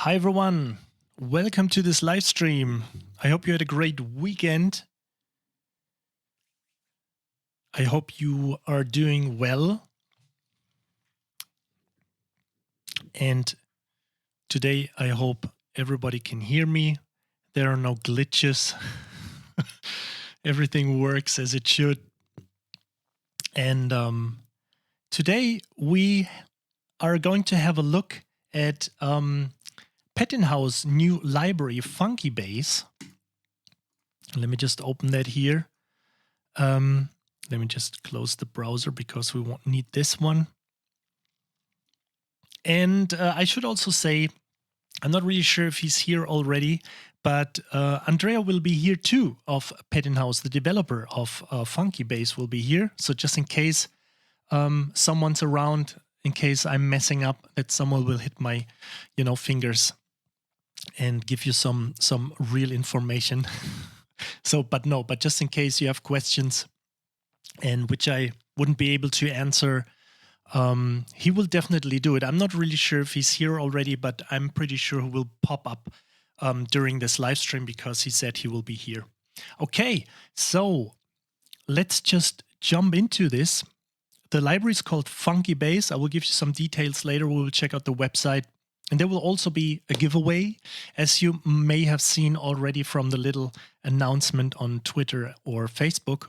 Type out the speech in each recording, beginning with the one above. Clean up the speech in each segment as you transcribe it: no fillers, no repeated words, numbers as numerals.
Hi everyone, welcome to this live stream. I hope you had a great weekend. I hope you are doing well. And today I hope everybody can hear me. There are no glitches. Everything works as it should. And today we are going to have a look at Pettinhouse new library, Funky Bass. Let me just open that here. Let me just close the browser because we won't need this one. And I should also say, I'm not really sure if he's here already, but Andrea will be here too, of Pettinhouse, the developer of Funky Bass will be here. So just in case someone's around, in case I'm messing up, that someone will hit my, fingers and give you some real information. But just in case you have questions, and which I wouldn't be able to answer, he will definitely do it. I'm not really sure if he's here already, but I'm pretty sure he will pop up during this live stream because he said he will be here. Okay, so let's just jump into this. The library is called Funky Bass. I will give you some details later. We will check out the website. And there will also be a giveaway, as you may have seen already from the little announcement on Twitter or Facebook.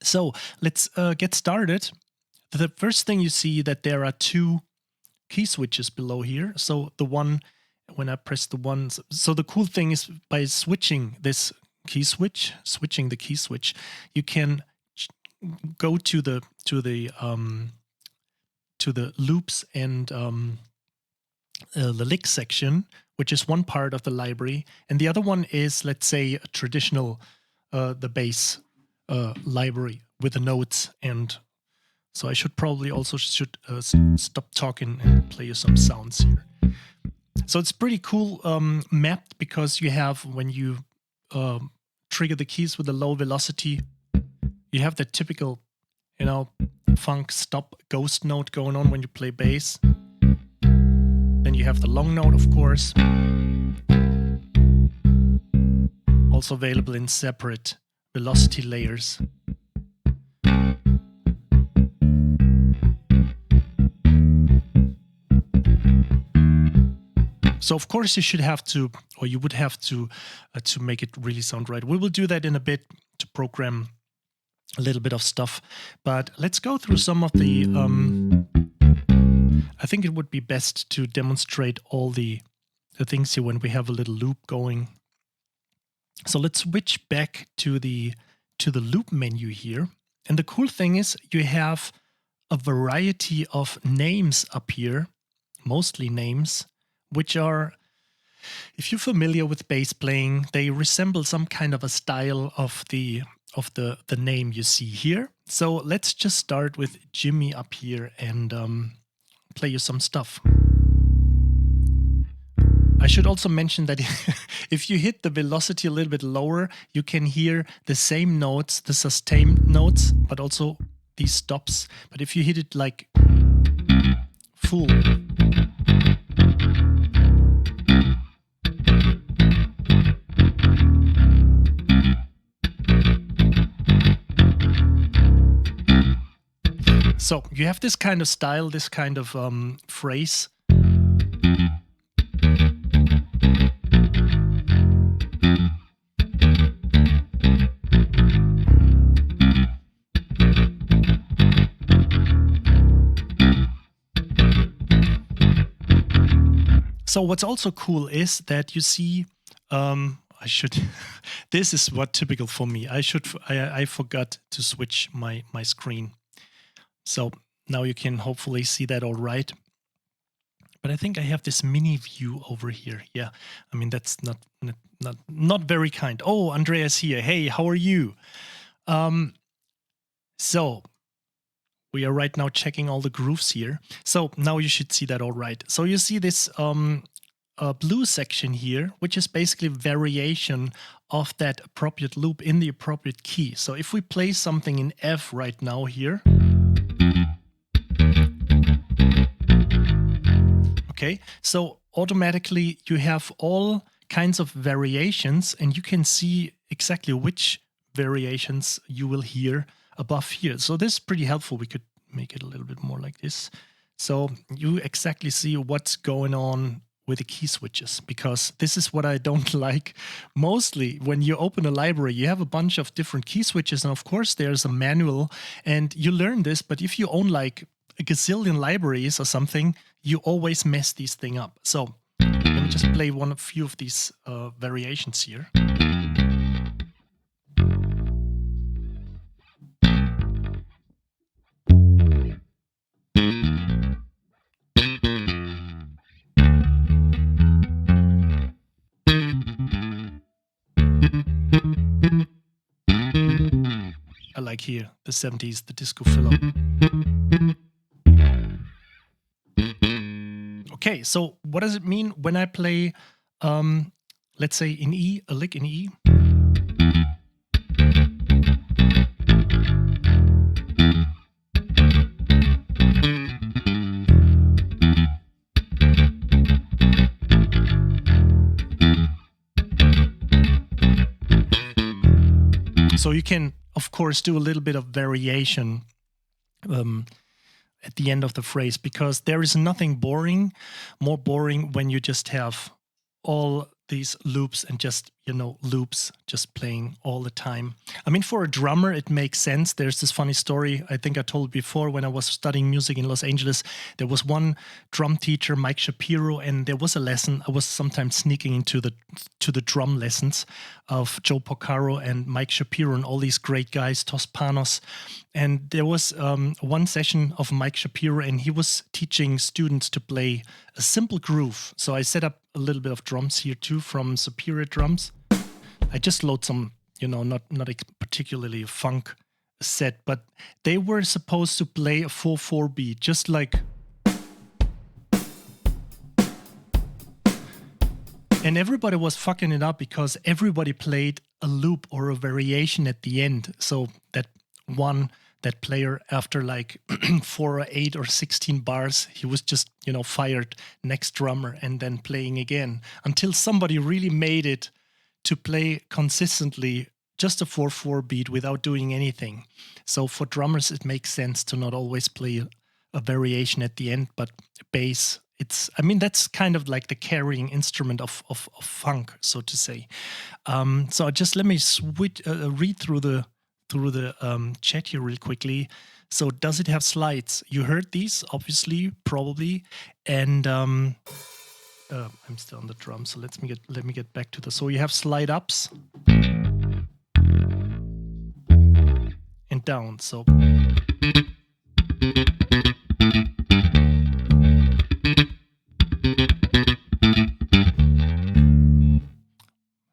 So let's get started. The first thing you see that there are two key switches below here. So the one, when I press the one, so the cool thing is by switching this key switch, switching the key switch, you can go to the loops and the lick section, which is one part of the library, and the other one is, let's say, a traditional the bass library with the notes. And so I should probably also stop talking and play you some sounds here. So it's pretty cool mapped, because you have, when you trigger the keys with a low velocity, you have that typical, funk stop ghost note going on when you play bass. Then you have the long note, of course, also available in separate velocity layers. So of course you should have to, or you would have to make it really sound right. We will do that in a bit to program a little bit of stuff, but let's go through some of the I think it would be best to demonstrate all the things here when we have a little loop going. So let's switch back to the loop menu here. And the cool thing is you have a variety of names up here, mostly names, which are, if you're familiar with bass playing, they resemble some kind of a style of the name you see here. So let's just start with Jimmy up here and play you some stuff. I should also mention that if you hit the velocity a little bit lower, you can hear the same notes, the sustained notes, but also these stops. But if you hit it like full, so you have this kind of style, this kind of phrase. So what's also cool is that you see, this is what typical for me. I forgot to switch my screen. So now you can hopefully see that all right. But I think I have this mini view over here. Yeah, I mean, that's not very kind. Oh, Andrea's here. Hey, how are you? So we are right now checking all the grooves here. So now you should see that all right. So you see this blue section here, which is basically variation of that appropriate loop in the appropriate key. So if we play something in F right now here, okay, so automatically you have all kinds of variations, and you can see exactly which variations you will hear above here. So this is pretty helpful. We could make it a little bit more like this. So you exactly see what's going on with the key switches, because this is what I don't like mostly. When you open a library, you have a bunch of different key switches, and of course there's a manual, and you learn this, but if you own like a gazillion libraries or something, you always mess these things up. So let me just play a few of these variations here. I like here the 70s, the disco filler. Okay, so what does it mean when I play, let's say in E, a lick in E? So you can, of course, do a little bit of variation at the end of the phrase, because there is nothing more boring when you just have all these loops and just, loops just playing all the time. I mean, for a drummer, it makes sense. There's this funny story I think I told before. When I was studying music in Los Angeles, there was one drum teacher, Mike Shapiro, and there was a lesson. I was sometimes sneaking into the drum lessons of Joe Porcaro and Mike Shapiro and all these great guys, Tos Panos. And there was one session of Mike Shapiro, and he was teaching students to play a simple groove. So I set up a little bit of drums here too from Superior Drums. I just load some, not particularly funk set, but they were supposed to play a 4/4 beat, just like. And everybody was fucking it up because everybody played a loop or a variation at the end. So that player, after like 4 or 8 or 16 bars, he was just, fired, next drummer, and then playing again until somebody really made it to play consistently just a 4/4 beat without doing anything. So for drummers, it makes sense to not always play a variation at the end, but bass. That's kind of like the carrying instrument of funk, so to say. So just let me read through the chat here real quickly. So does it have slides? You heard these, obviously, probably, and I'm still on the drum. So let me get back to the. So you have slide ups and down. So.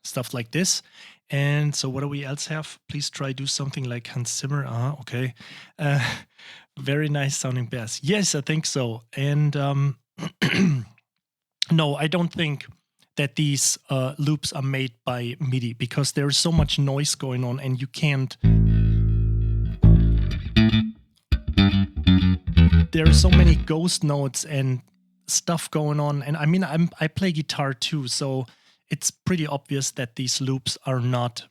Stuff like this. And so what do we else have? Please try do something like Hans Zimmer. Okay. Very nice sounding bass. Yes, I think so. And no, I don't think that these loops are made by MIDI, because there is so much noise going on and you can't. There are so many ghost notes and stuff going on. And I play guitar too, so it's pretty obvious that these loops are not.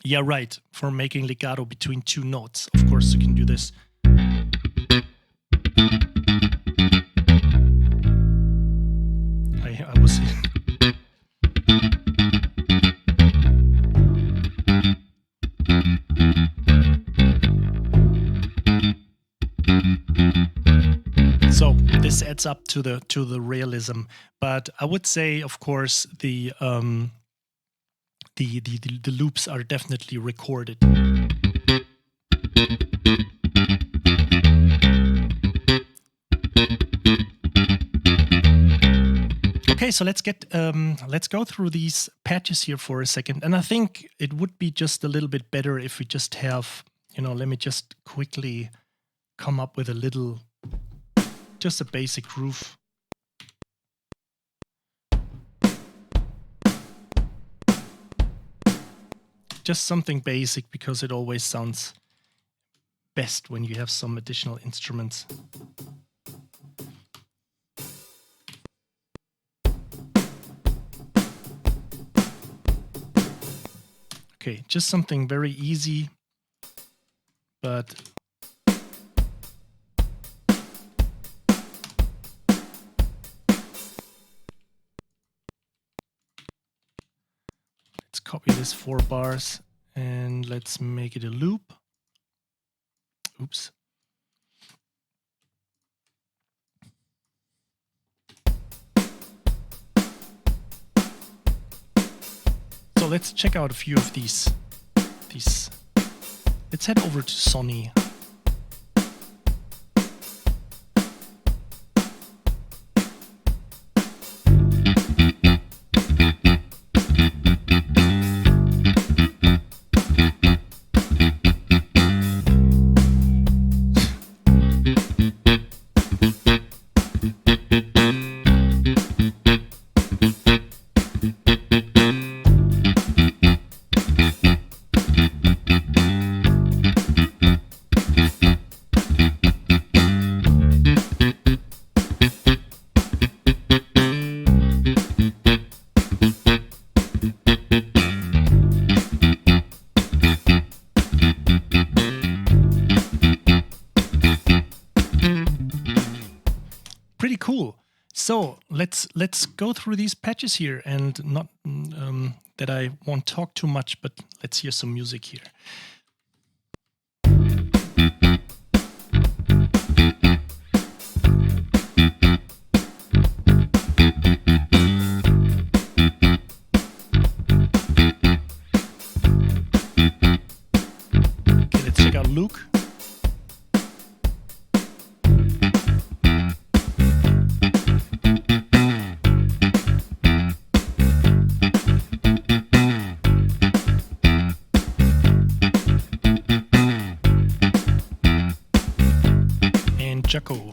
Yeah, right. For making legato between 2 notes. Of course, you can do this. I was. So this adds up to the realism, but I would say, of course, the loops are definitely recorded. Okay, so let's go through these patches here for a second, and I think it would be just a little bit better if we just have, let me just quickly come up with just a basic groove. Just something basic, because it always sounds best when you have some additional instruments. Okay, just something very easy, but let's copy this 4 bars and let's make it a loop. Oops. So let's check out a few of these. Let's head over to Sony. Pretty cool. So let's go through these patches here, and not that I won't talk too much, but let's hear some music here. Okay, let's check out Luke. Jaco.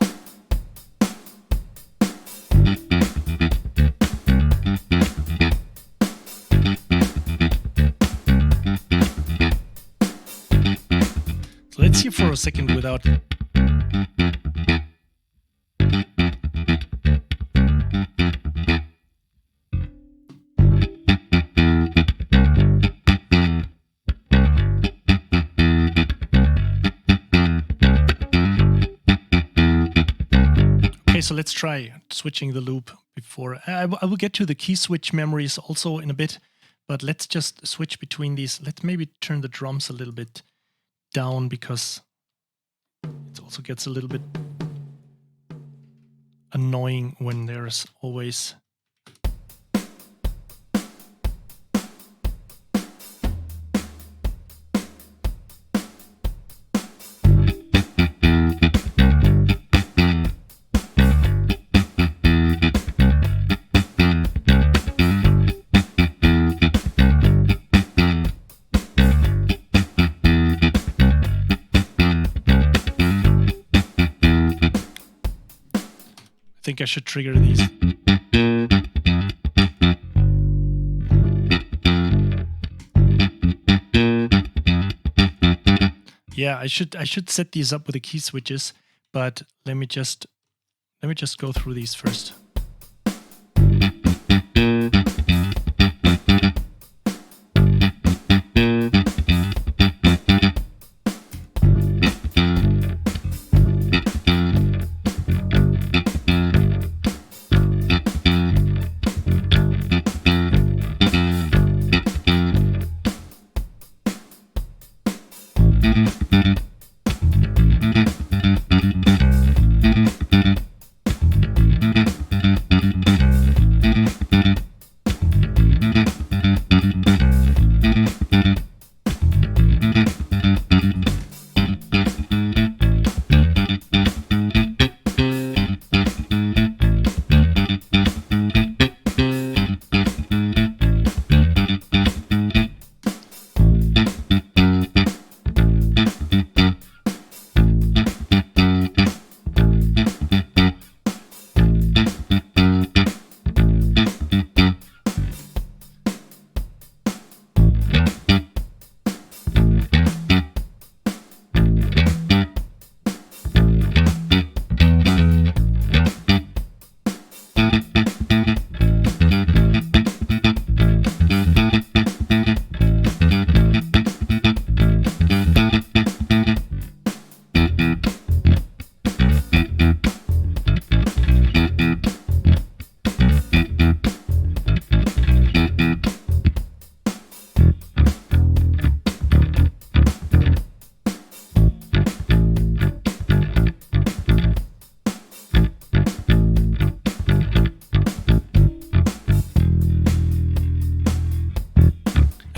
So let's hear for a second without. So let's try switching the loop before. I will get to the key switch memories also in a bit, but let's just switch between these. Let's maybe turn the drums a little bit down, because it also gets a little bit annoying when there's always I think I should trigger these. Yeah, I should set these up with the key switches, but let me just go through these first.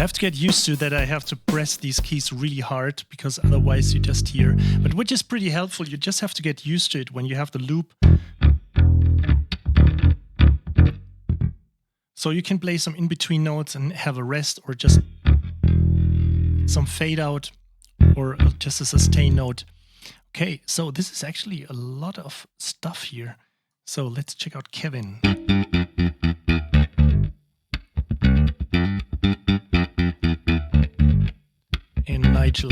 have to get used to that. I have to press these keys really hard because otherwise you just hear. But which is pretty helpful. You just have to get used to it when you have the loop. So you can play some in-between notes and have a rest, or just some fade out, or just a sustain note. Okay, so this is actually a lot of stuff here. So let's check out Kevin. And Nigel.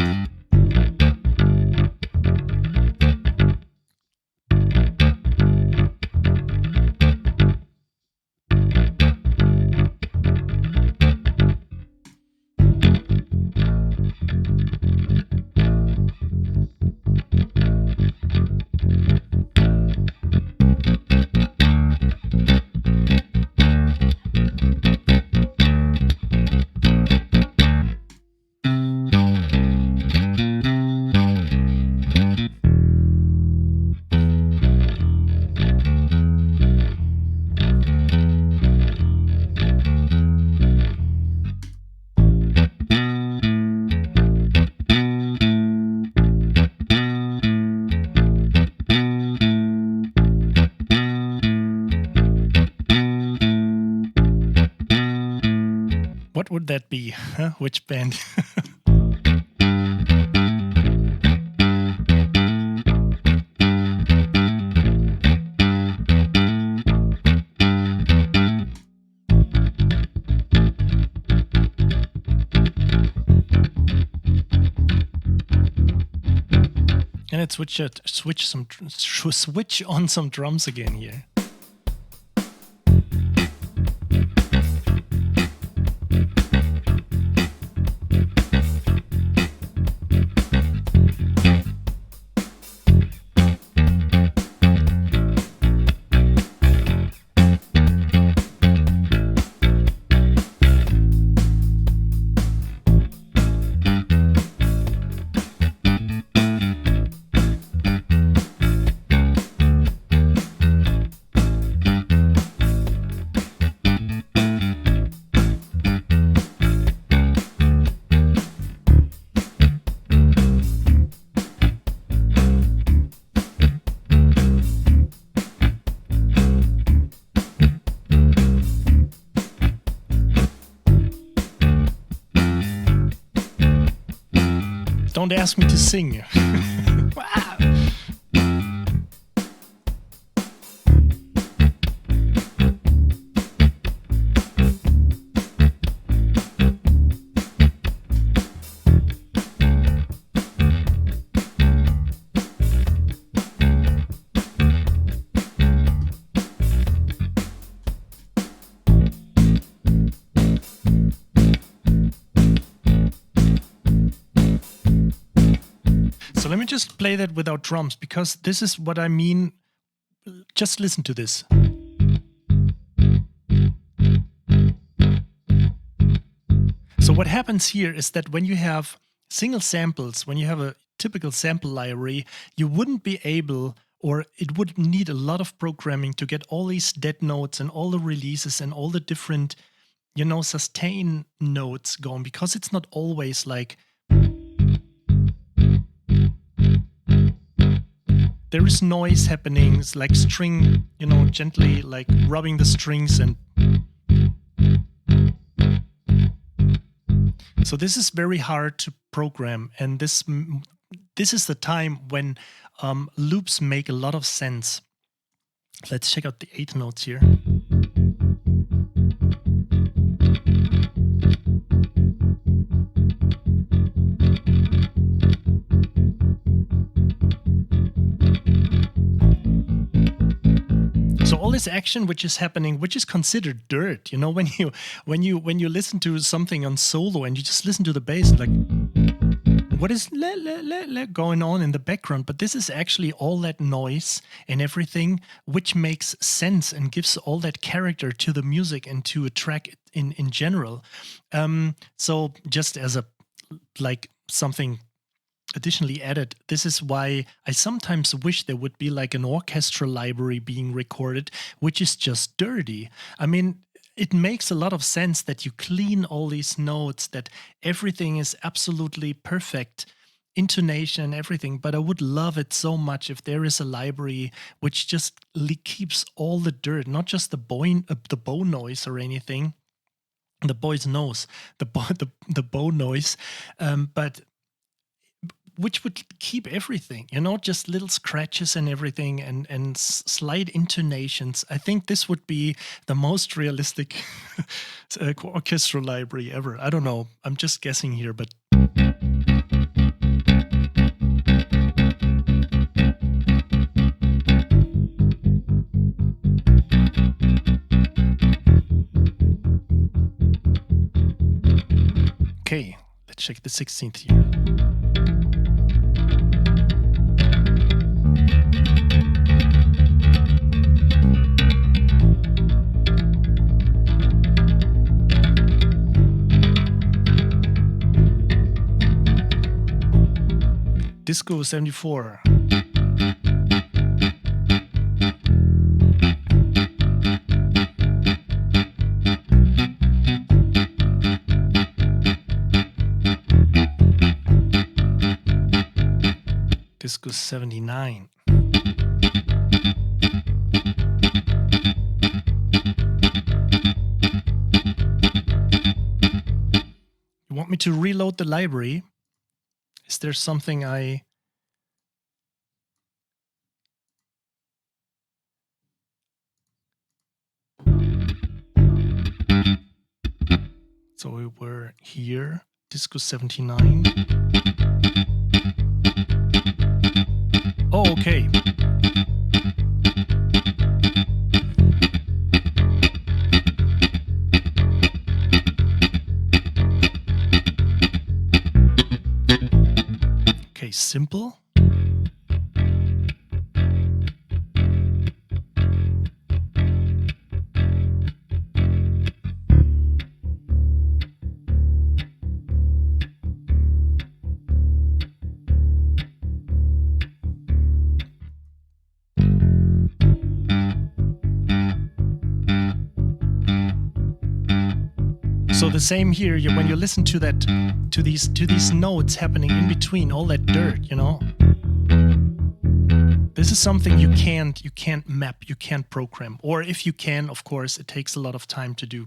What would that be? Huh? Which band? And let's switch on some drums again here. Don't ask me to sing. Wow. So let me just play that without drums, because this is what I mean. Just listen to this. So what happens here is that when you have single samples, when you have a typical sample library, you wouldn't be able, or it would need a lot of programming to get all these dead notes and all the releases and all the different, sustain notes going, because it's not always like there is noise happening, like string, gently like rubbing the strings, and so this is very hard to program. And this is the time when loops make a lot of sense. Let's check out the 8 notes here. So all this action which is happening, which is considered dirt, when you listen to something on solo and you just listen to the bass, like what is going on in the background? But this is actually all that noise and everything which makes sense and gives all that character to the music and to a track in general. So just as something additionally added, this is why I sometimes wish there would be like an orchestral library being recorded, which is just dirty. I mean, it makes a lot of sense that you clean all these notes, that everything is absolutely perfect, intonation and everything. But I would love it so much if there is a library which just keeps all the dirt, not just the bow noise or anything, the boy's nose, the bow noise, but which would keep everything, just little scratches and everything, and slight intonations. I think this would be the most realistic orchestral library ever. I don't know. I'm just guessing here, but. Okay, let's check the 16th here. Disco 74. Disco 79. You want me to reload the library? Is there something So we were here, Disco 79. Oh, okay. Okay, simple. So the same here. When you listen to that, to these notes happening in between, all that dirt, this is something you can't map, you can't program, or if you can, of course, it takes a lot of time to do.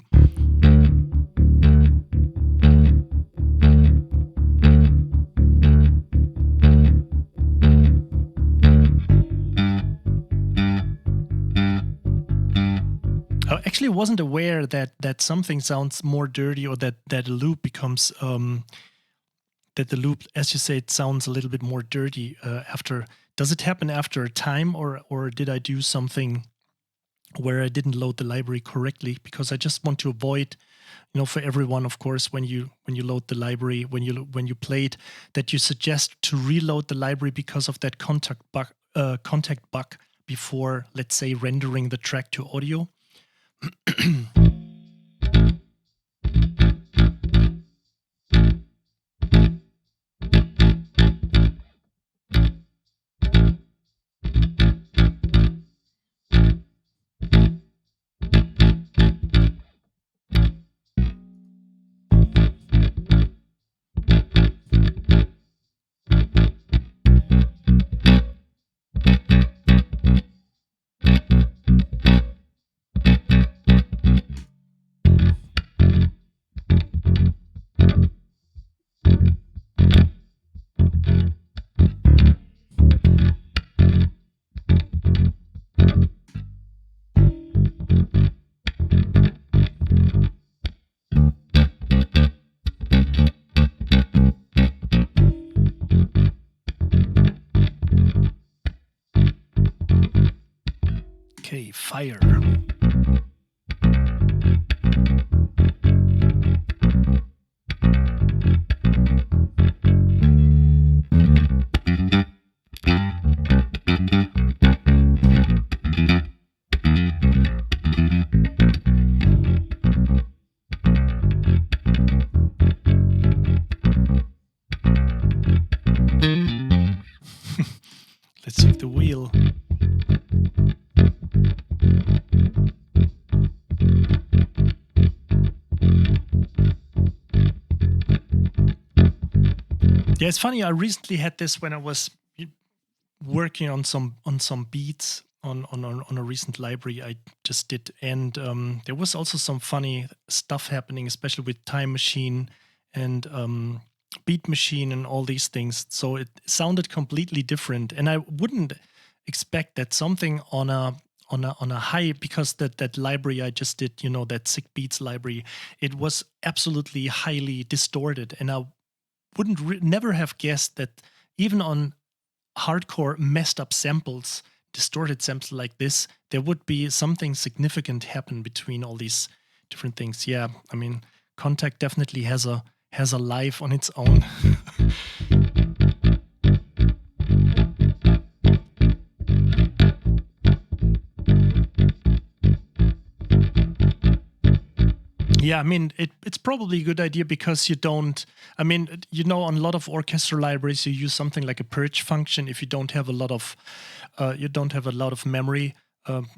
I actually wasn't aware that something sounds more dirty, or that a loop becomes that the loop, as you say, it sounds a little bit more dirty after. Does it happen after a time, or did I do something where I didn't load the library correctly? Because I just want to avoid, for everyone, of course, when you load the library, when you play it, that you suggest to reload the library because of that Kontakt bug before, let's say, rendering the track to audio. Okay, fire. Let's check the wheel. Yeah, it's funny. I recently had this when I was working on some beats on a recent library I just did, and there was also some funny stuff happening, especially with Time Machine and Beat Machine and all these things. So it sounded completely different, and I wouldn't expect that something on a high, because that library I just did, that Sick Beats library, it was absolutely highly distorted, and I wouldn't never have guessed that even on hardcore messed up samples, distorted samples like this, there would be something significant happen between all these different things. Yeah, I mean, Kontakt definitely has a life on its own. Yeah, I mean, it's probably a good idea because you don't, I mean, on a lot of orchestral libraries, you use something like a purge function. If you don't have a lot of memory,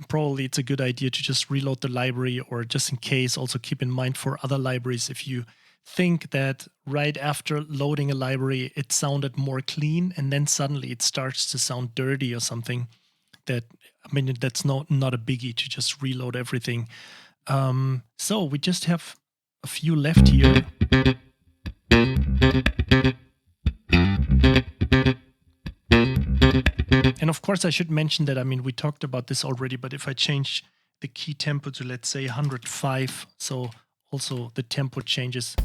probably it's a good idea to just reload the library, or just in case, also keep in mind for other libraries, if you think that right after loading a library, it sounded more clean, and then suddenly it starts to sound dirty or something, that's not a biggie to just reload everything. So we just have a few left here. And of course, I should mention that, we talked about this already, but if I change the key tempo to, let's say, 105, so also the tempo changes.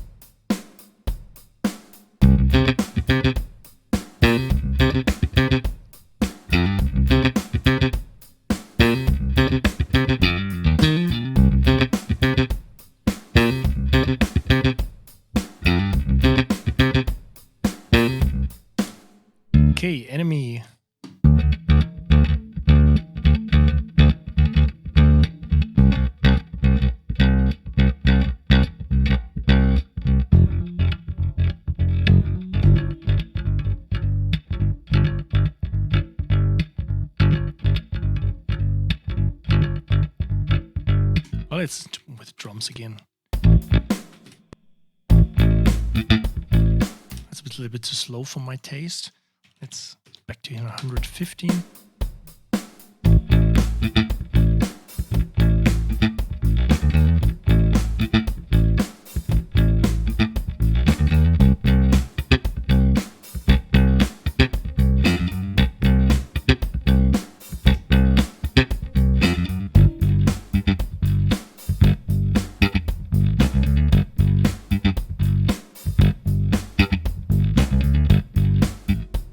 Okay, enemy. Well, it's with drums again. That's a little bit too slow for my taste. Let's back to 115.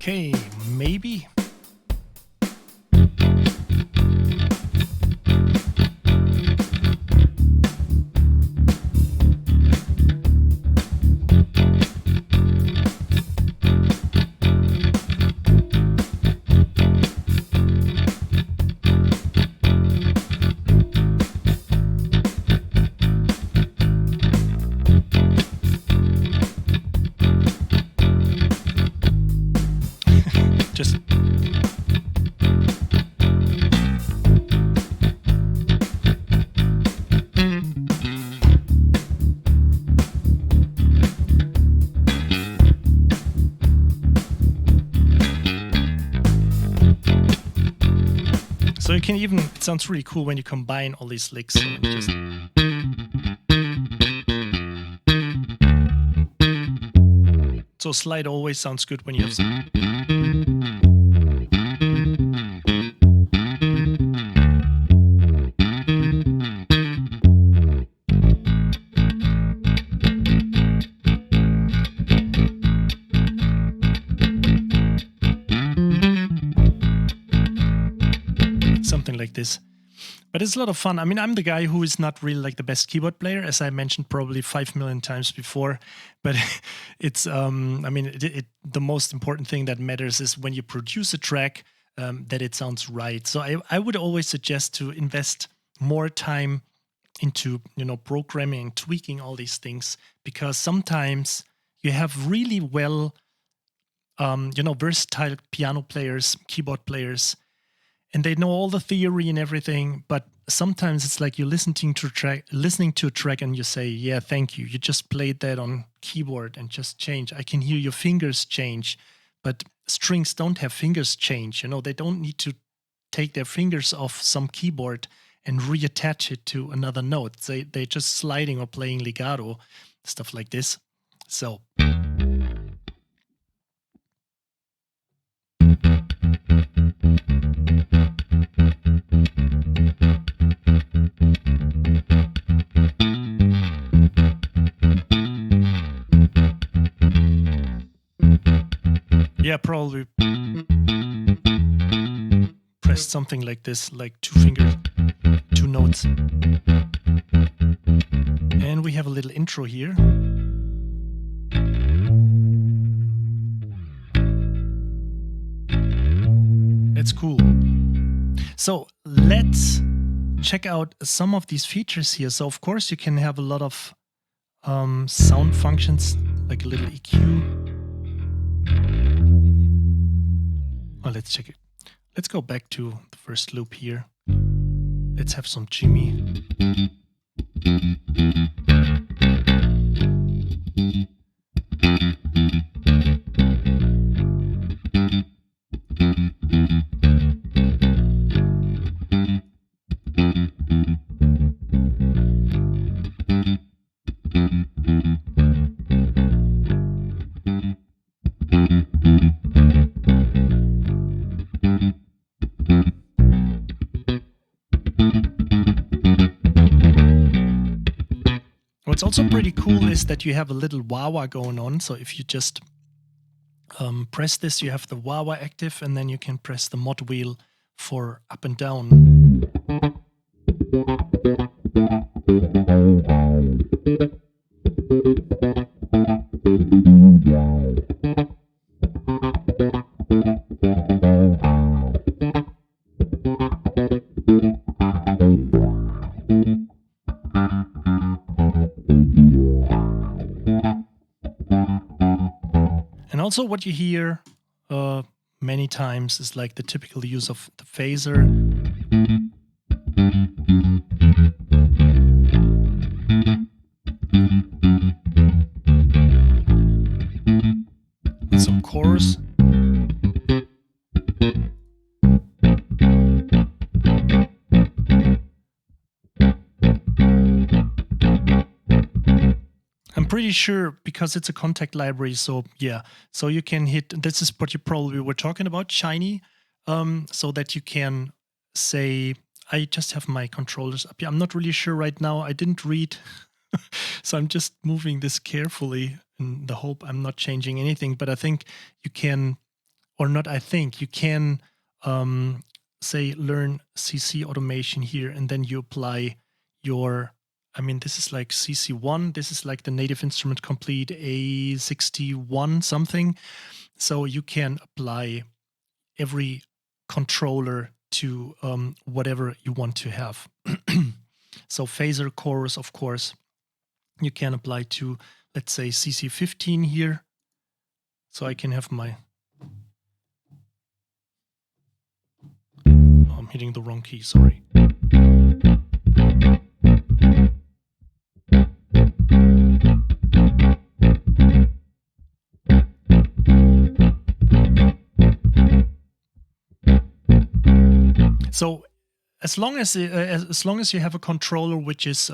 Okay, maybe. Just so you can even, it sounds really cool when you combine all these licks. So slide always sounds good when you have something like this. But it's a lot of fun. I'm the guy who is not really like the best keyboard player, as I mentioned probably 5 million times before. But it's, the most important thing that matters is when you produce a track, that it sounds right. So I would always suggest to invest more time into, programming, tweaking all these things, because sometimes you have really well, versatile piano players, keyboard players, and they know all the theory and everything, but sometimes it's like you're listening to a track and you say, yeah, thank you. You just played that on keyboard and just change. I can hear your fingers change, but strings don't have fingers change. They don't need to take their fingers off some keyboard and reattach it to another note. They're just sliding or playing legato, stuff like this. So. Yeah, probably press something like this, like 2 fingers, 2 notes. And we have a little intro here. That's cool. So let's check out some of these features here. So of course you can have a lot of sound functions, like a little EQ. Oh, let's check it. Let's go back to the first loop here. Let's have some Jimmy. What's also pretty cool is that you have a little wah-wah going on. So if you just press this, you have the wah-wah active, and then you can press the mod wheel for up and down. And also what you hear many times is like the typical use of the phaser. And some chorus. I'm pretty sure because it's a Kontakt library, so yeah. So you can hit, this is what you probably were talking about, shiny, so that you can say, I just have my controllers up here. I'm not really sure right now. I didn't read, so I'm just moving this carefully in the hope I'm not changing anything. But I think you can, or not I think, you can say learn CC automation here, and then you apply your, I mean, this is like CC1. This is like the native instrument complete A61 something. So you can apply every controller to whatever you want to have. So phaser chorus, of course, you can apply to, let's say, CC15 here. So I can have my... Oh, I'm hitting the wrong key, sorry. So as long as you have a controller which is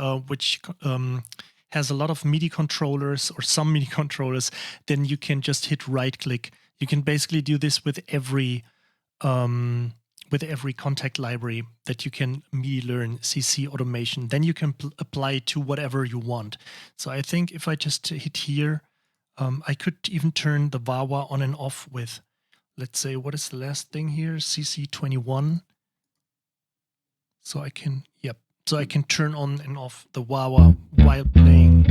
has a lot of MIDI controllers or some MIDI controllers, then you can just hit right click. You can basically do this with every Kontakt library that you can MIDI learn CC automation. Then you can apply it to whatever you want. So I think if I just hit here, I could even turn the wah-wah on and off with, let's say, what is the last thing here? CC21. So I can, yep. So I can turn on and off the wah-wah while playing.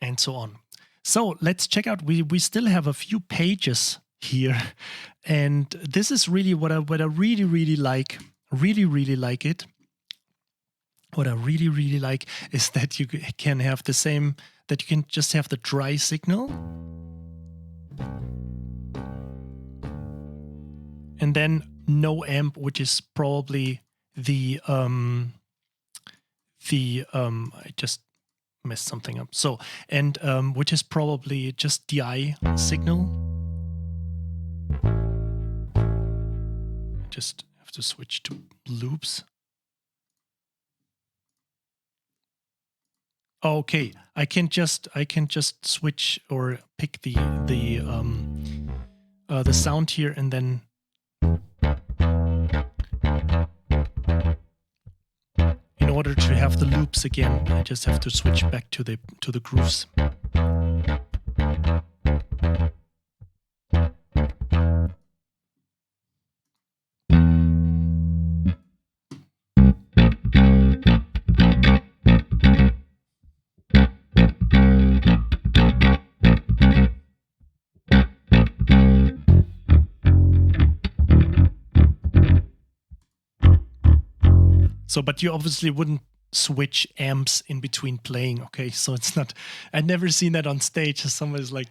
And so on. So let's check out, we still have a few pages here. And this is really what I really like. Really like it. what I really, really like is that you can have the same, that you can just have the dry signal. And then no amp, which is probably the I just messed something up. So, and which is probably just DI signal. Just have to switch to loops. Okay, I can just switch or pick the sound here, and then in order to have the loops again, I just have to switch back to the grooves. So, but you obviously wouldn't switch amps in between playing, okay? So it's not, I've never seen that on stage. Somebody's like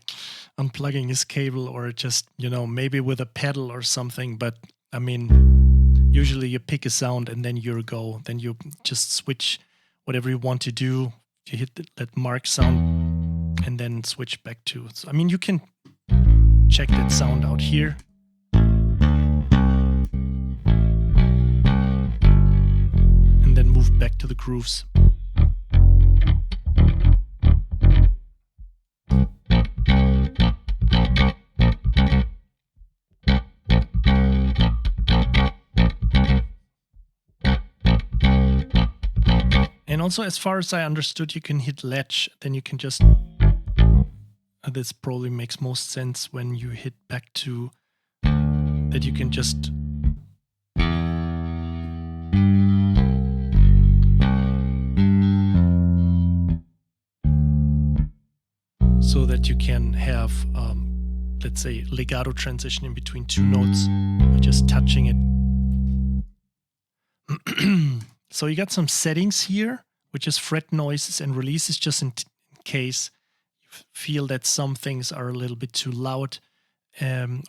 unplugging his cable, or just, you know, maybe with a pedal or something. But I mean, usually you pick a sound and then you go. Then you just switch whatever you want to do. You hit that mark sound and then switch back to, so, I mean, you can check that sound out here. Then move back to the grooves. And also, as far as I understood, you can hit latch, then you can just, this probably makes most sense when you hit back to, that you can just so that you can have, let's say, legato transition in between two notes by just touching it. So you got some settings here, which is fret noises and releases, just in case you feel that some things are a little bit too loud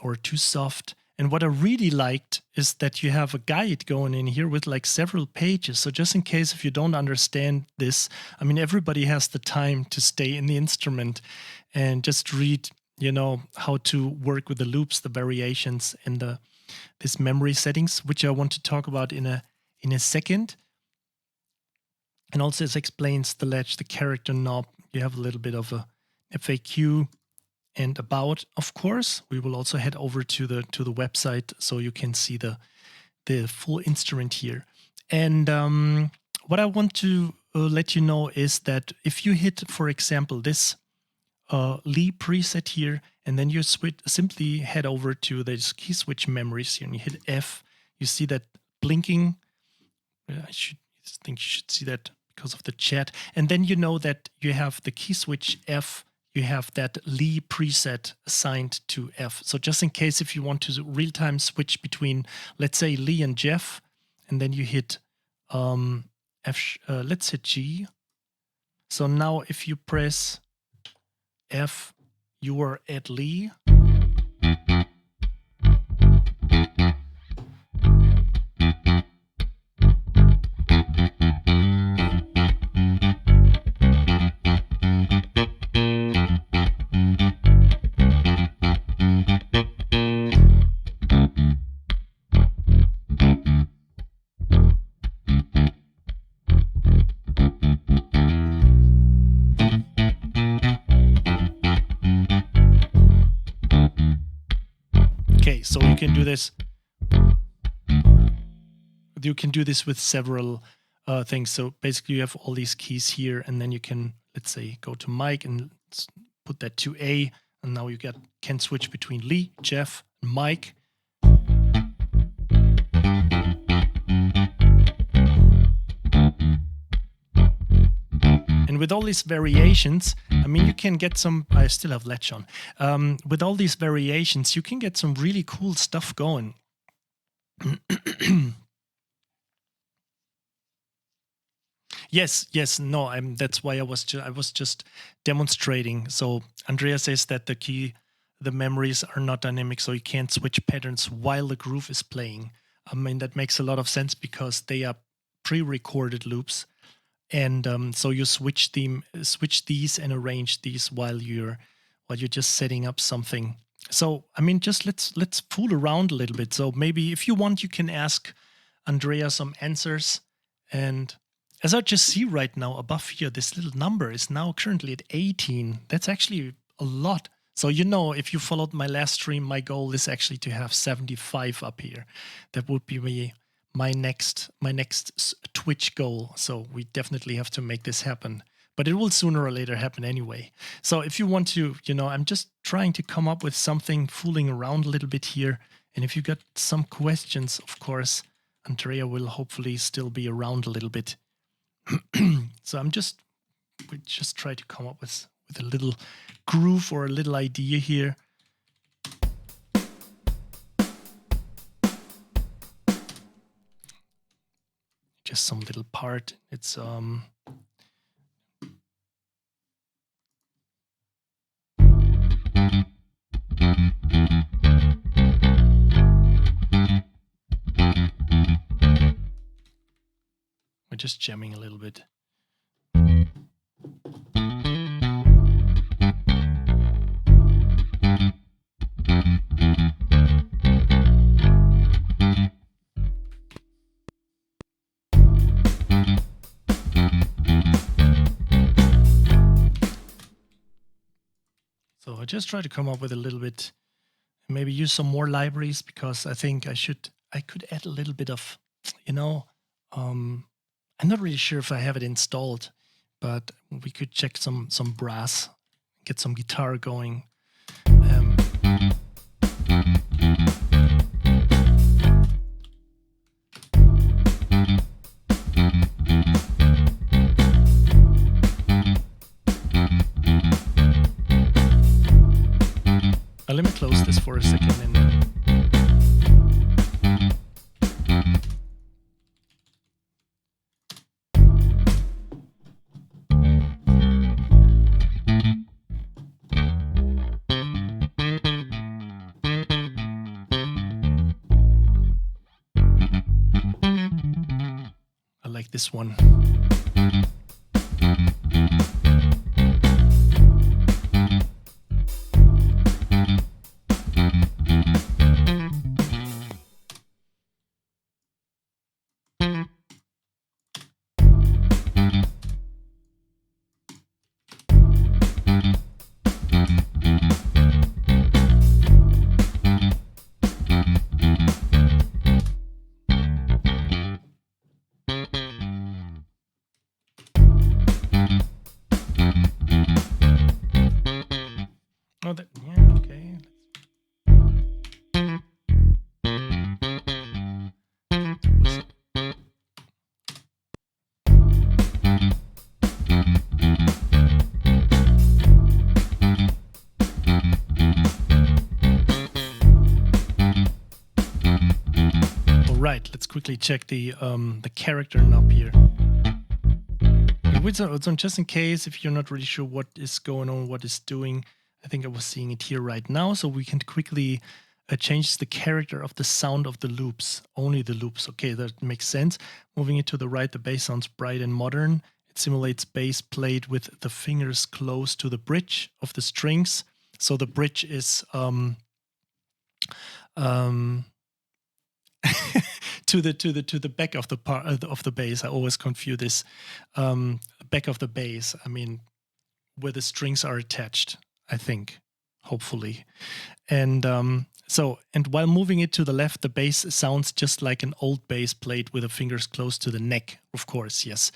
or too soft. And what I really liked is that you have a guide going in here with like several pages. So just in case if you don't understand this, I mean, everybody has the time to stay in the instrument and just read, you know, how to work with the loops, the variations, and this memory settings, which I want to talk about in a second. And also it explains the latch, the character knob. You have a little bit of a FAQ. And about, of course, we will also head over to the website so you can see the full instrument here. And what I want to let you know is that if you hit, for example, this Lee preset here, and then you simply head over to this key switch memories here, and you hit F, you see that blinking. I think you should see that because of the chat. And then you know that you have the key switch F. You have that Lee preset assigned to F. So just in case if you want to real-time switch between, let's say, Lee and Jeff, and then you hit F, let's hit G. So now if you press F, you are at Lee. Okay, so you can do this. You can do this with several things. So basically you have all these keys here, and then you can, let's say, go to Mike and put that to A, and now you can switch between Lee, Jeff, and Mike. And with all these variations, I mean, you can get some, I still have latch on. With all these variations, you can get some really cool stuff going. Yes, no, that's why I was just demonstrating. So Andrea says that the memories are not dynamic, so you can't switch patterns while the groove is playing. I mean, that makes a lot of sense because they are pre-recorded loops, and so you switch these and arrange these while you're just setting up something. So I mean, just let's fool around a little bit. So maybe if you want, you can ask Andrea some answers. And as I just see right now above here, this little number is now currently at 18. That's actually a lot. So, if you followed my last stream, my goal is actually to have 75 up here. That would be my next Twitch goal. So we definitely have to make this happen. But it will sooner or later happen anyway. So if you want to, I'm just trying to come up with something, fooling around a little bit here. And if you got some questions, of course, Andrea will hopefully still be around a little bit. So we just try to come up with a little groove or a little idea here. Just some little part. It's we're just jamming a little bit. So I just try to come up with a little bit, maybe use some more libraries, because I think I could add a little bit of, I'm not really sure if I have it installed, but we could check some brass, get some guitar going. Let me close this for a second and I like this one. Oh, yeah, okay. All right, let's quickly check the character knob here. So just in case, if you're not really sure what is going on, what is doing, I think I was seeing it here right now. So we can quickly change the character of the sound of the loops, only the loops. Okay, that makes sense. Moving it to the right, the bass sounds bright and modern. It simulates bass played with the fingers close to the bridge of the strings. So the bridge is to the back of the part of the bass. I always confuse this. Back of the bass. I mean, where the strings are attached, I think, hopefully. And and while moving it to the left, the bass sounds just like an old bass played with the fingers close to the neck. Of course, yes,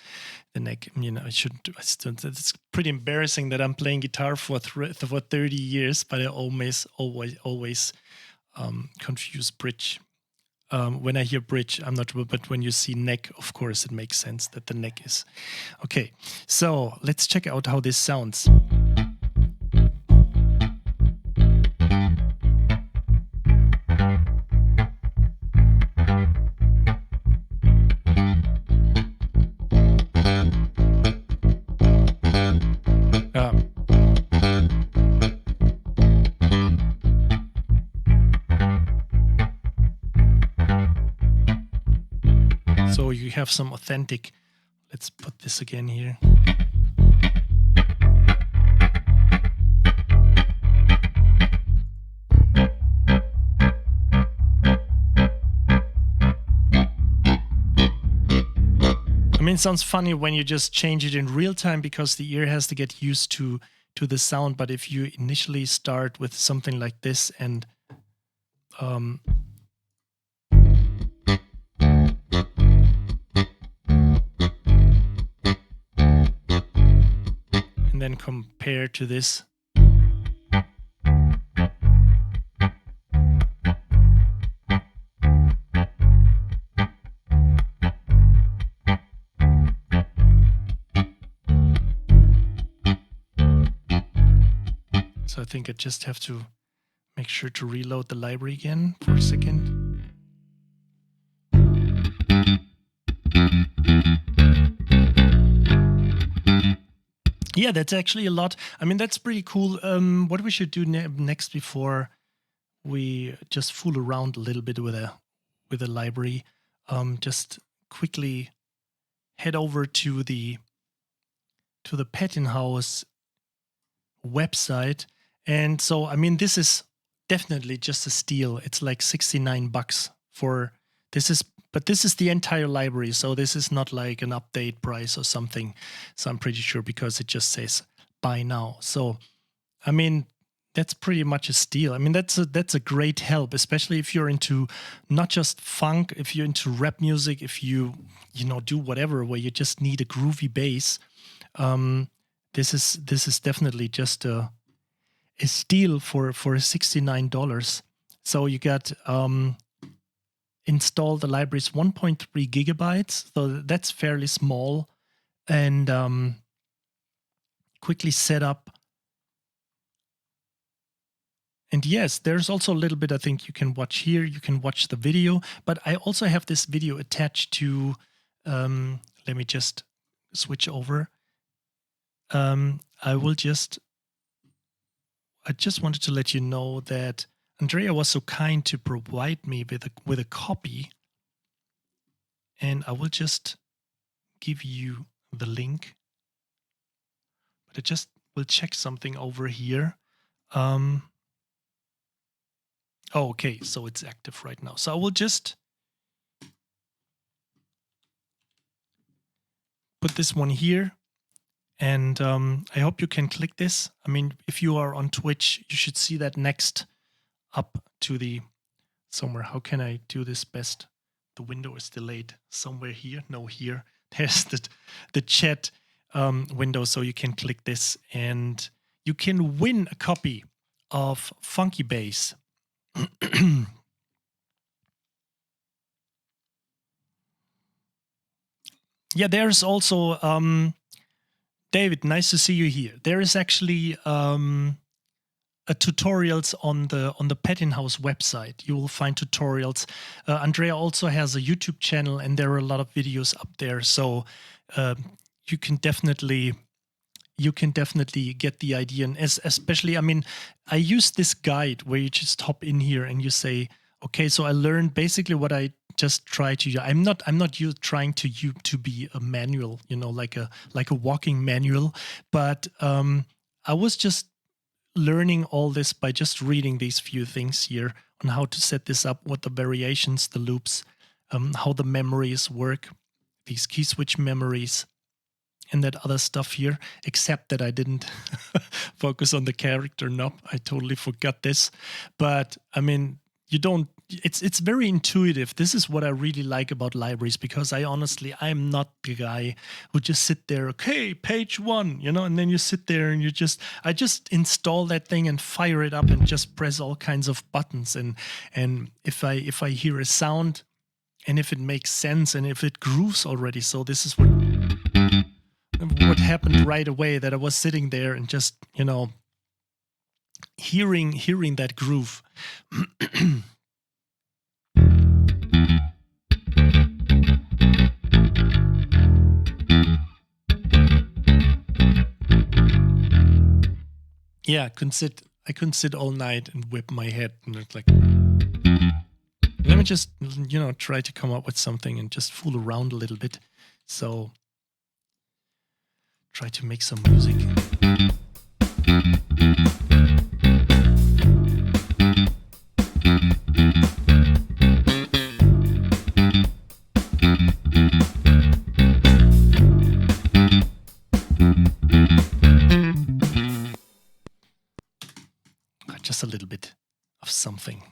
the neck. I shouldn't. It's pretty embarrassing that I'm playing guitar for 30 years, but I always confuse bridge. When I hear bridge, I'm not sure, but when you see neck, of course, it makes sense that the neck is. Okay, so let's check out how this sounds. have some authentic. Let's put this again here. I mean, it sounds funny when you just change it in real time because the ear has to get used to the sound. But if you initially start with something like this and and then compare to this. So I think I just have to make sure to reload the library again for a second. Yeah, that's actually a lot. I mean, that's pretty cool. What we should do next before we just fool around a little bit with a library, just quickly head over to the Pettinhouse website. And so, I mean, this is definitely just a steal. It's like $69 for this but this is the entire library. So this is not like an update price or something. So I'm pretty sure because it just says buy now. So, I mean, that's pretty much a steal. I mean, that's a great help, especially if you're into not just funk, if you're into rap music, if you do whatever where you just need a groovy bass. This is definitely just a steal for $69. So you got install the library's 1.3 gigabytes. So that's fairly small, and quickly set up. And yes, there's also a little bit I think you can watch here. You can watch the video, but I also have this video attached to. Let me just switch over. I just wanted to let you know that Andrea was so kind to provide me with a copy, and I will just give you the link. But I just will check something over here. Oh, okay, so it's active right now. So I will just put this one here. And I hope you can click this. I mean, if you are on Twitch, you should see that next up to the somewhere. How can I do this best? The window is delayed somewhere here. No, here. There's the chat window. So you can click this and you can win a copy of Funky Bass. Yeah, there's also... David, nice to see you here. There is actually a tutorials on the Pettinhouse website. You will find tutorials. Andrea also has a YouTube channel, and there are a lot of videos up there. So you can definitely get the idea. And especially, I mean, I use this guide where you just hop in here and you say, okay, so I learned basically what I just try to. I'm not trying to be a manual, like a walking manual, but I was just learning all this by just reading these few things here on how to set this up, what the variations, the loops, how the memories work, these key switch memories, and that other stuff here, except that I didn't focus on the character knob. I totally forgot this. But I mean, it's very intuitive. This is what I really like about libraries, because I'm not the guy who just sit there, okay, page 1, and then you sit there and I just install that thing and fire it up and just press all kinds of buttons. And if I hear a sound and if it makes sense and if it grooves already. So this is what happened right away, that I was sitting there and just, hearing that groove. Yeah, I couldn't sit all night and whip my head, and it's like, let me just, try to come up with something and just fool around a little bit. So try to make some music. Just a little bit of something.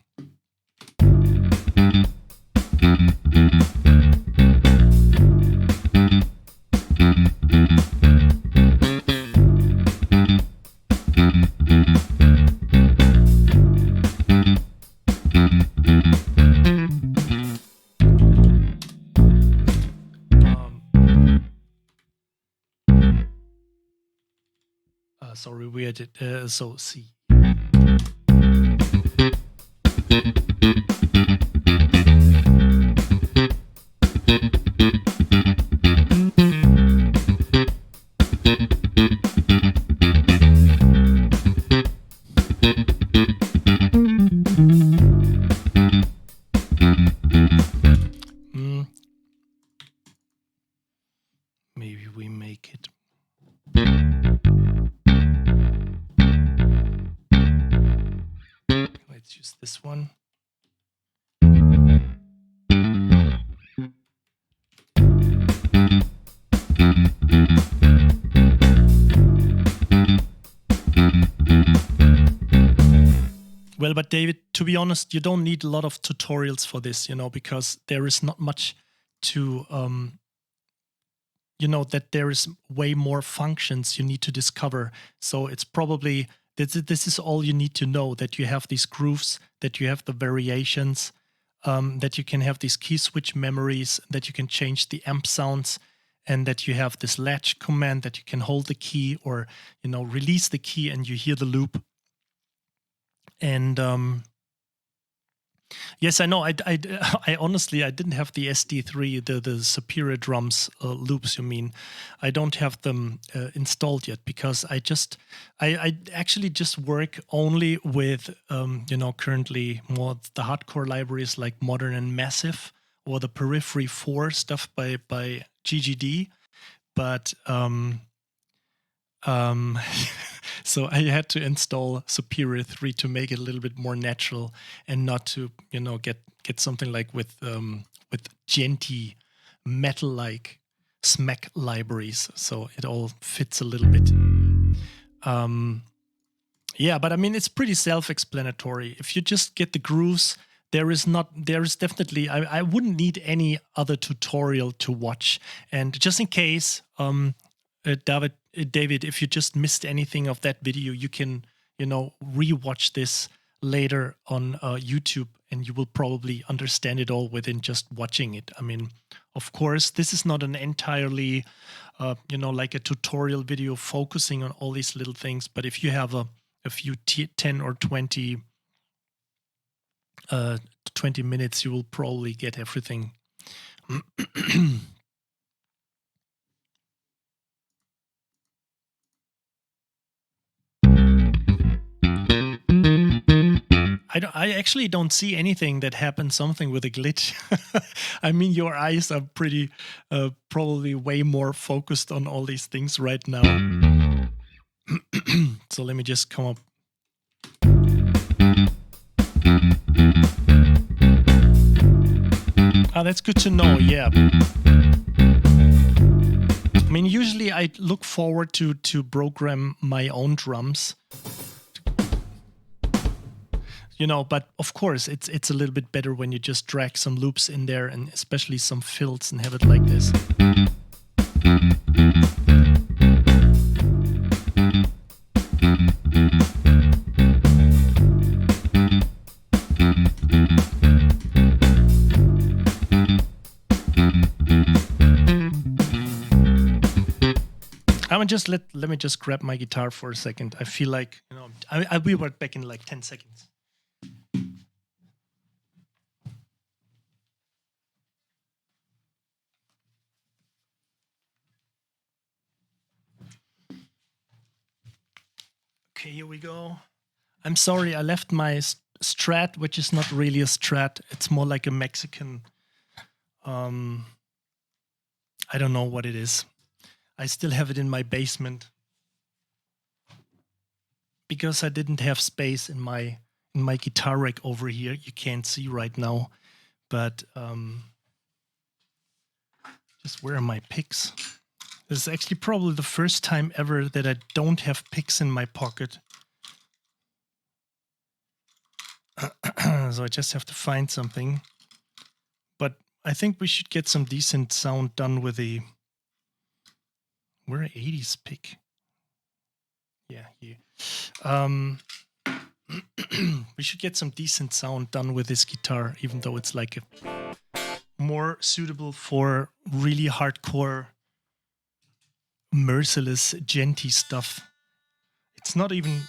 Sorry, we had it. So C. Maybe we make it. Let's use this one. Well, but David, to be honest, you don't need a lot of tutorials for this, because there is not much to, that there is way more functions you need to discover. So it's probably, this is all you need to know, that you have these grooves, that you have the variations, that you can have these key switch memories, that you can change the amp sounds, and that you have this latch command that you can hold the key or, release the key and you hear the loop. And yes, I know. I honestly, I didn't have the SD3, the Superior Drums loops. You mean? I don't have them installed yet because I actually just work only with currently more the hardcore libraries like Modern and Massive or the Periphery 4 stuff by GGD, but so I had to install Superior 3 to make it a little bit more natural and not to, get something like with Genty metal-like smack libraries. So it all fits a little bit. Yeah, but I mean, it's pretty self-explanatory. If you just get the grooves, there is definitely, I wouldn't need any other tutorial to watch. And just in case, David, if you just missed anything of that video, you can, rewatch this later on YouTube, and you will probably understand it all within just watching it. I mean, of course, this is not an entirely, like a tutorial video focusing on all these little things. But if you have a few 10 or 20 minutes, you will probably get everything. I actually don't see anything that happened something with a glitch. I mean, your eyes are pretty, probably way more focused on all these things right now. So let me just come up. Ah, that's good to know, yeah. I mean, usually I look forward to program my own drums. But of course, it's a little bit better when you just drag some loops in there, and especially some fills, and have it like this. Let me just grab my guitar for a second. I feel like, I'll be right back in like 10 seconds. Okay, here we go. I'm sorry, I left my Strat, which is not really a Strat. It's more like a Mexican. I don't know what it is. I still have it in my basement because I didn't have space in my guitar rack over here. You can't see right now, but just where are my picks? This is actually probably the first time ever that I don't have picks in my pocket. So I just have to find something. But I think we should get some decent sound done with the... Where are 80s pick? Yeah, here. We should get some decent sound done with this guitar, even though it's like more suitable for really hardcore, merciless, genty stuff. It's not even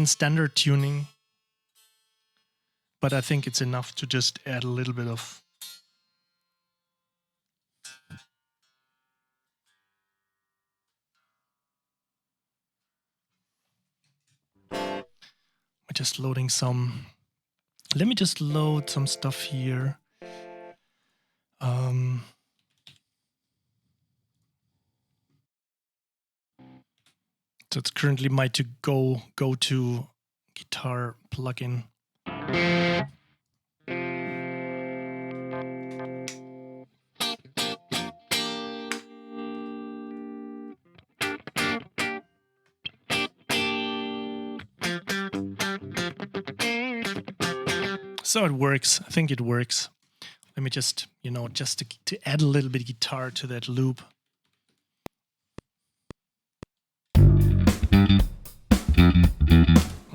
standard tuning, but I think it's enough to just add a little bit of... We're just loading some... Let me just load some stuff here. So it's currently my go-to guitar plugin. So it works. I think it works. Let me just, just to add a little bit of guitar to that loop.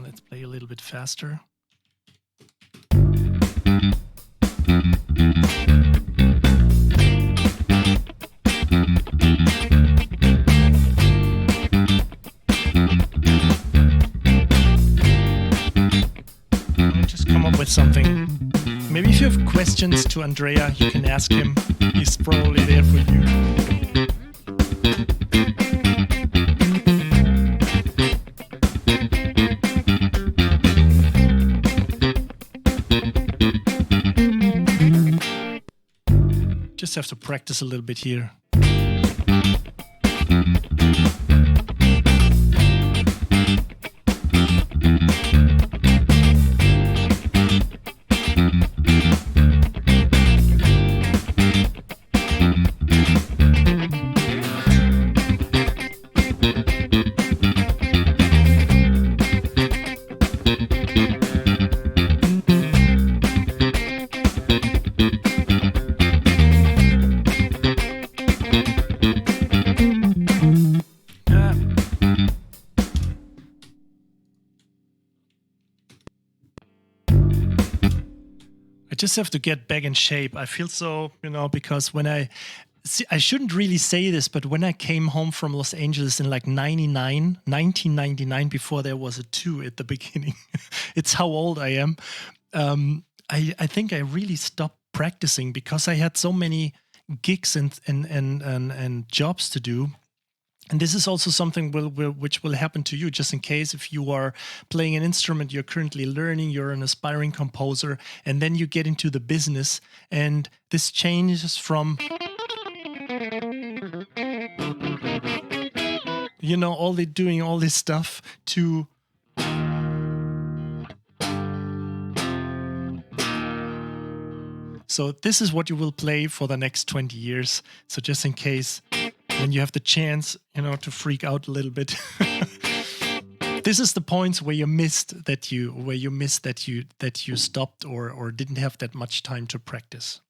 Let's play a little bit faster. With something. Maybe if you have questions to Andrea, you can ask him. He's probably there for you. Just have to practice a little bit here. Just have to get back in shape. I feel so, because when I shouldn't really say this, but when I came home from Los Angeles in like 1999, before there was a 2 at the beginning, it's how old I am. I think I really stopped practicing because I had so many gigs and jobs to do. And this is also something which will happen to you, just in case if you are playing an instrument you're currently learning, you're an aspiring composer, and then you get into the business, and this changes from, doing all this stuff to so this is what you will play for the next 20 years. So just in case when you have the chance, to freak out a little bit. This is the points where you missed that you stopped or didn't have that much time to practice.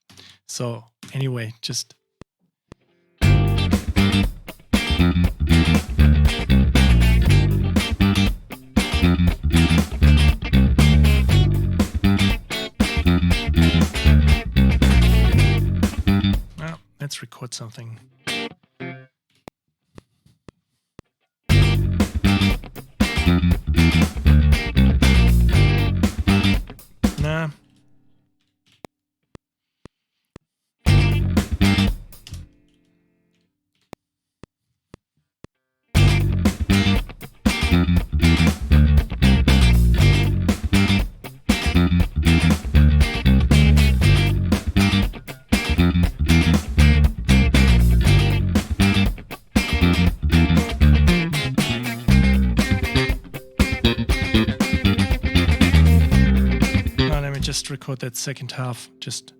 So anyway, just let's record something. Nah. just record that second half. Just.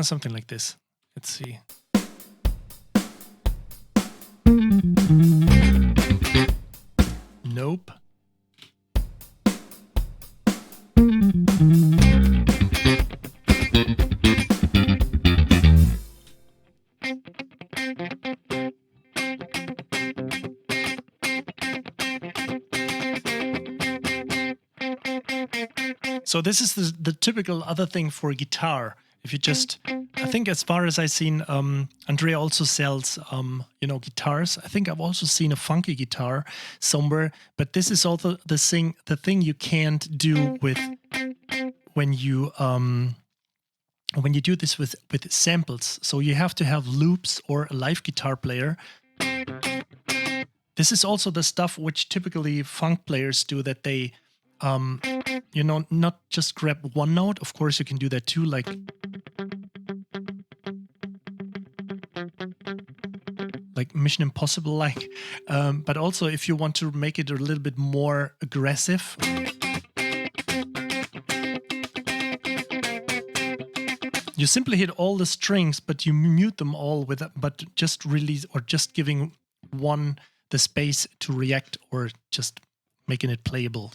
Something like this. Let's see. Nope. So this is the typical other thing for guitar. If you just, I think as far as I've seen, Andrea also sells, guitars. I think I've also seen a funky guitar somewhere, but this is also the thing you can't do with when you do this with samples. So you have to have loops or a live guitar player. This is also the stuff which typically funk players do, that they, not just grab one note. Of course, you can do that too, like Mission Impossible, but also if you want to make it a little bit more aggressive. You simply hit all the strings, but you mute them all but just release, or just giving one the space to react, or just making it playable,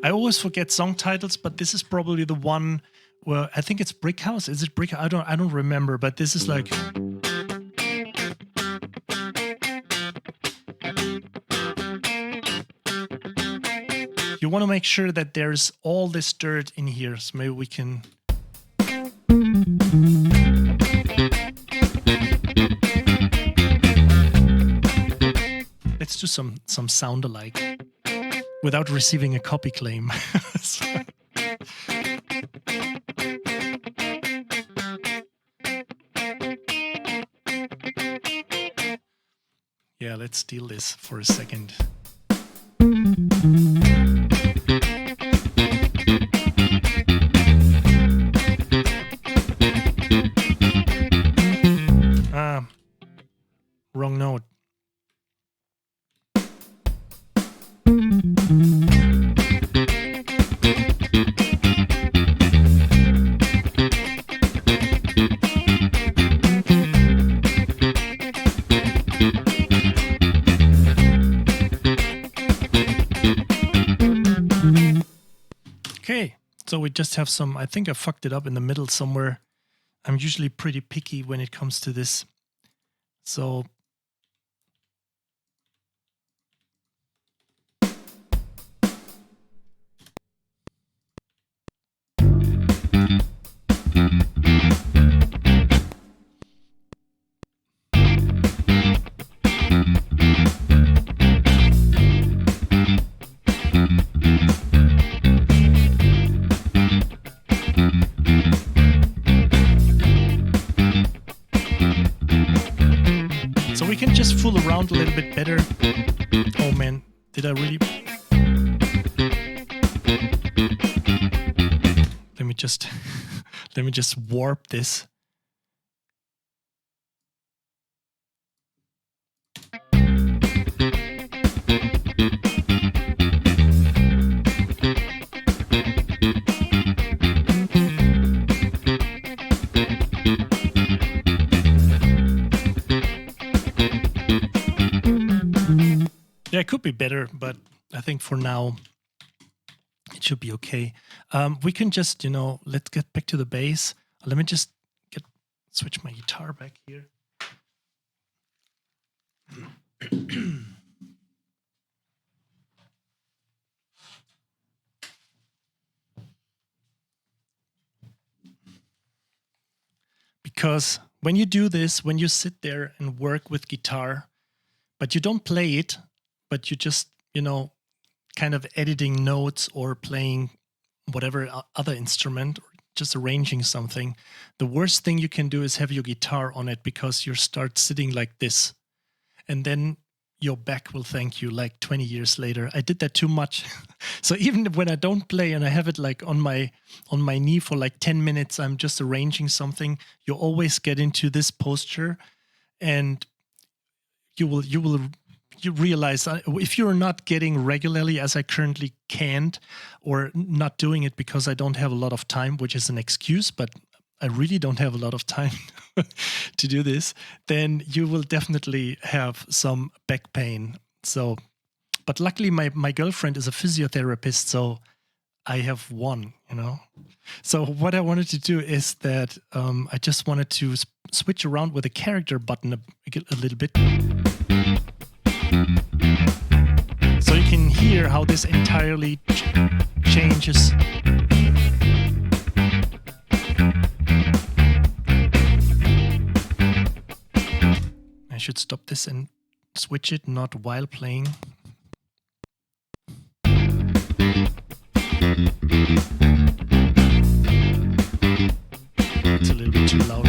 I always forget song titles, but this is probably the one where I think it's Brick House. Is it Brick? I don't remember, but this is like. You want to make sure that there's all this dirt in here, so maybe we can. Let's do some sound alike without receiving a copy claim. Yeah, let's steal this for a second. Wrong note. Okay, so we just have some, I think I fucked it up in the middle somewhere. I'm usually pretty picky when it comes to this. So we can just fool around a little bit better. Oh man, did I really? Let me just warp this. Yeah, it could be better, but I think for now it should be okay. We can just, let's get back to the bass. Let me just switch my guitar back here. Because when you do this, when you sit there and work with guitar, but you don't play it, but you just, kind of editing notes or playing whatever other instrument, or just arranging something, the worst thing you can do is have your guitar on it, because you start sitting like this. And then your back will thank you like 20 years later. I did that too much. So even when I don't play and I have it like on my knee for like 10 minutes, I'm just arranging something, you always get into this posture, and you realize if you're not getting regularly, as I currently can't, or not doing it because I don't have a lot of time, which is an excuse, but I really don't have a lot of time to do this, then you will definitely have some back pain. So, but luckily my girlfriend is a physiotherapist, so I have one, So what I wanted to do is that I just wanted to switch around with the character button a little bit. So you can hear how this entirely changes. I should stop this and switch it, not while playing. It's a little bit too loud.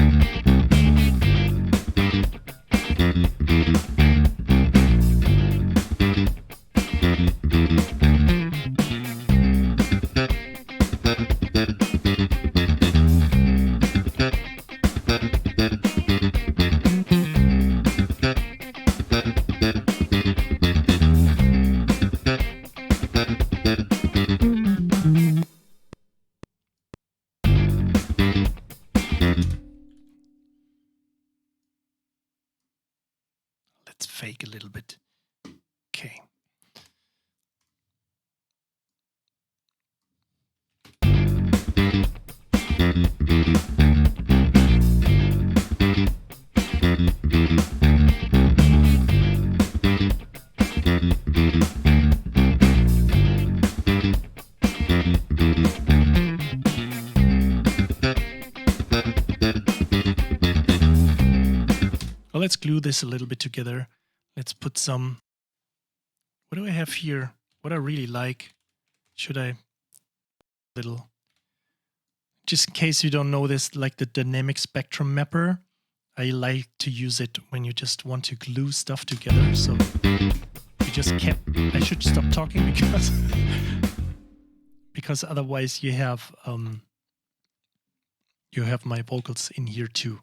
Let's fake a little bit. Okay. Well, let's glue this a little bit together. Let's put some, what do I have here? What I really like. Should I, little, just in case you don't know this, like the dynamic spectrum mapper, I like to use it when you just want to glue stuff together. So you just can't, I should stop talking because otherwise you have my vocals in here too.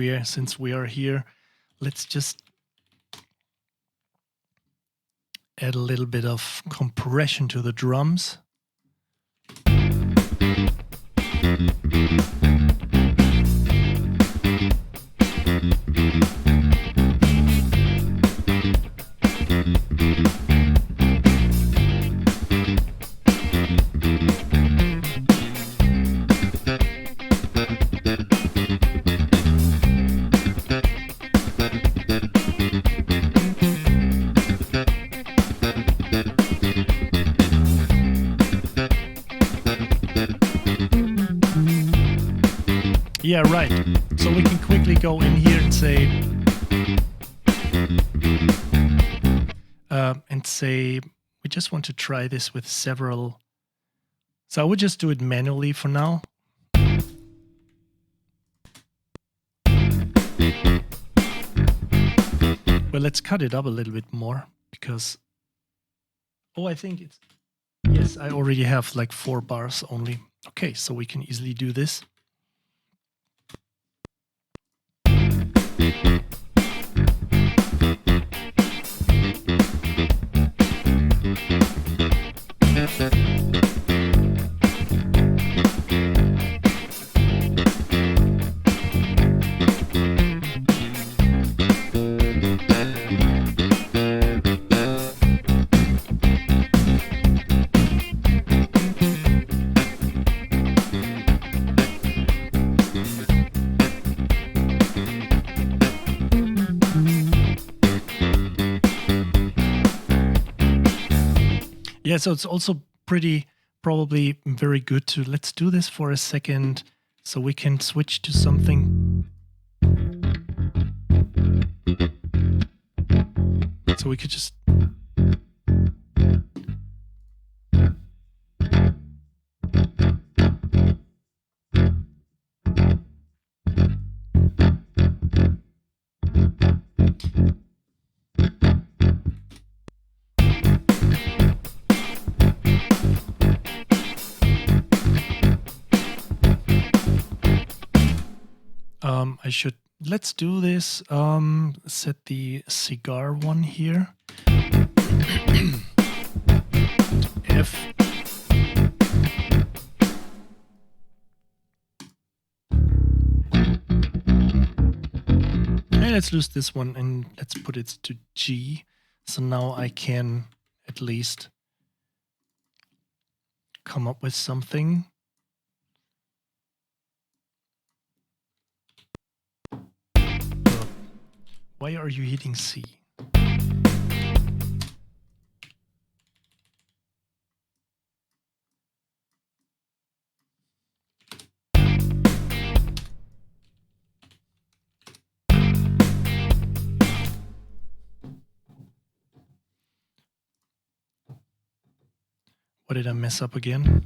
And since we are here, let's just add a little bit of compression to the drums. Yeah, right. So we can quickly go in here and say, we just want to try this with several. So I would just do it manually for now. Well, let's cut it up a little bit more because, I think it's, yes, I already have like 4 bars only. Okay, so we can easily do this. Yeah, so it's also probably very good to, let's do this for a second so we can switch to something. So we could just... let's do this, set the cigar one here. F. Okay, let's lose this one and let's put it to G. So now I can at least come up with something. Why are you hitting C? What did I mess up again?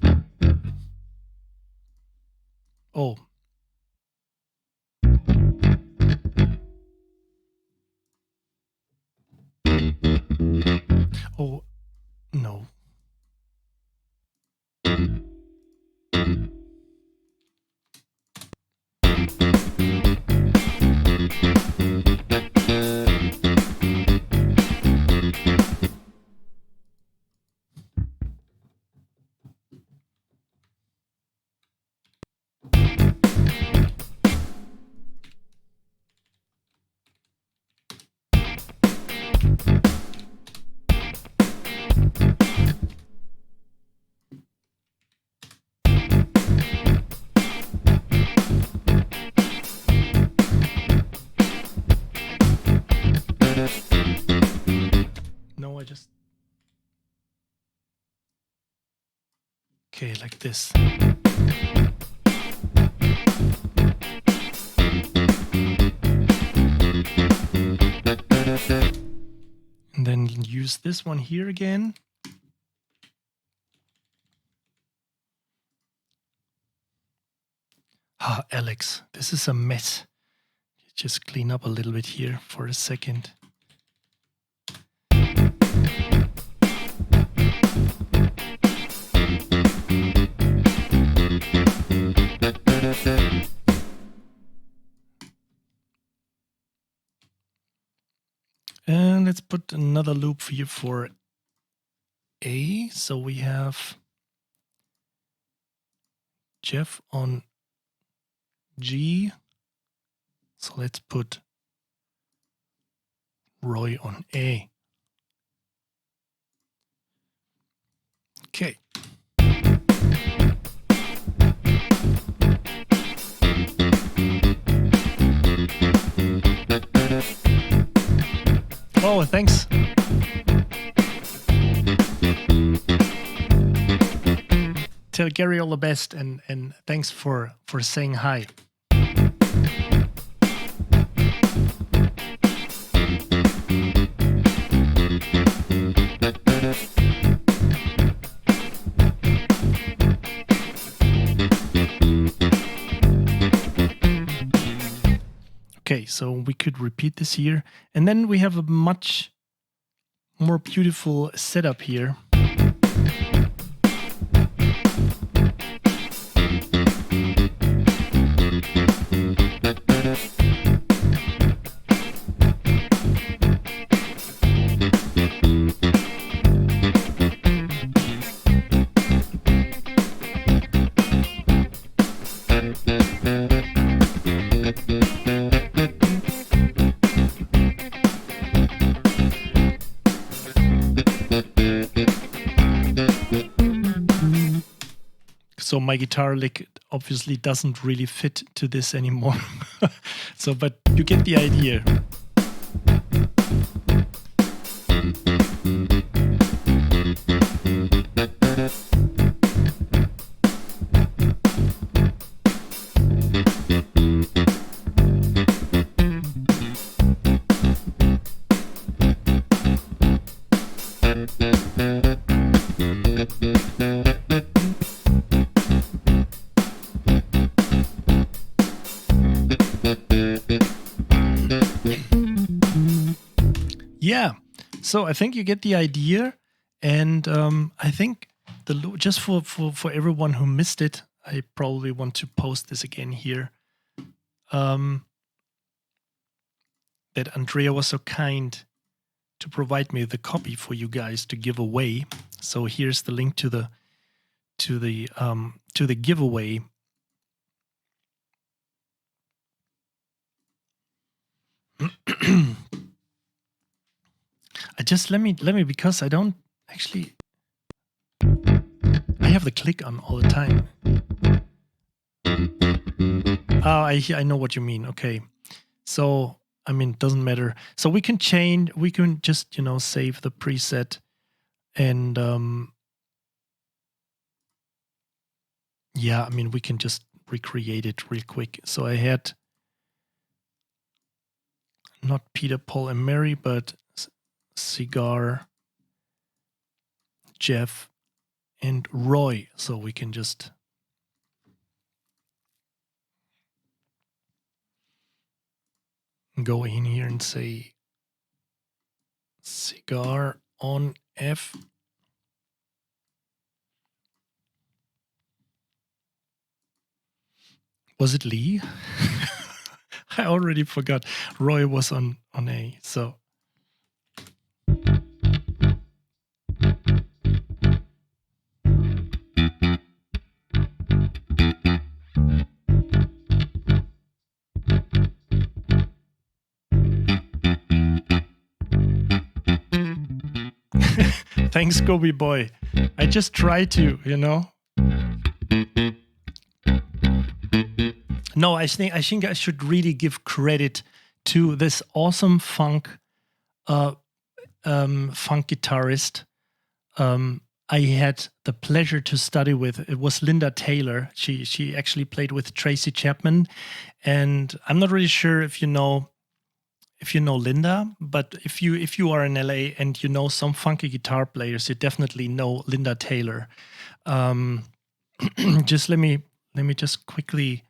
Oh. Oh, no. No, I just... Okay, like this. And then use this one here again. Ah, Alex, this is a mess. Just clean up a little bit here for a second. And let's put another loop here for A. So we have Jeff on G. So let's put Roy on A. Okay. Oh, thanks. Tell Gary all the best and thanks for saying hi. Okay, so we could repeat this here. And then we have a much more beautiful setup here. So my guitar lick obviously doesn't really fit to this anymore. So, but you get the idea. So I think you get the idea, and I think just for everyone who missed it, I probably want to post this again here. That Andrea was so kind to provide me the copy for you guys to give away. So here's the link to the giveaway. Let me because I don't actually. I have the click on all the time. Oh, I know what you mean. Okay, so I mean, it doesn't matter. So we can change. We can just save the preset, and yeah, I mean, we can just recreate it real quick. So I had not Peter, Paul, and Mary, but Cigar, Jeff, and Roy. So we can just go in here and say Cigar on F. Was it Lee? I already forgot. Roy was on A. So thanks, Gobi boy. I just try to, No, I think I should really give credit to this awesome funk guitarist. I had the pleasure to study with. It was Linda Taylor. She actually played with Tracy Chapman, and I'm not really sure if you know Linda, but if you are in LA and you know some funky guitar players, you definitely know Linda Taylor. Just let me just quickly,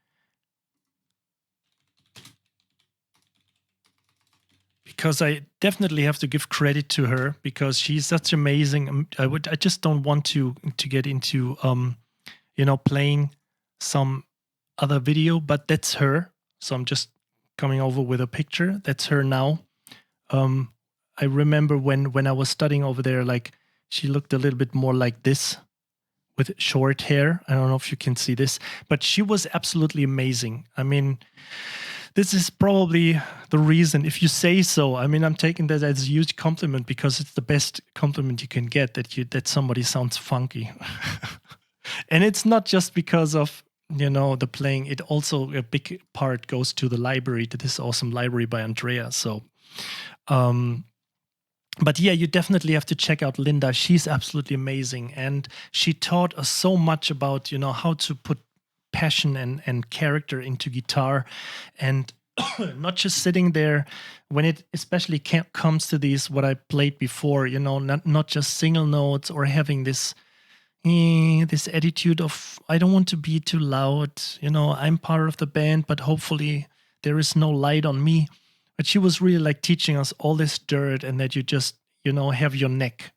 because I definitely have to give credit to her because she's such amazing. I just don't want to get into playing some other video, but that's her. So I'm just coming over with a picture. That's her now. I remember when I was studying over there, like she looked a little bit more like this with short hair. I don't know if you can see this, but she was absolutely amazing. I mean, this is probably the reason, if you say so. I mean, I'm taking that as a huge compliment because it's the best compliment you can get, that somebody sounds funky. And it's not just because of the playing. It also, a big part goes to the library, to this awesome library by Andrea. So but yeah, you definitely have to check out Linda. She's absolutely amazing, and she taught us so much about how to put passion and character into guitar, and not just sitting there when it especially comes to these, what I played before, not just single notes or having this attitude of, I don't want to be too loud, I'm part of the band, but hopefully there is no light on me. But she was really like teaching us all this dirt, and that you just have your neck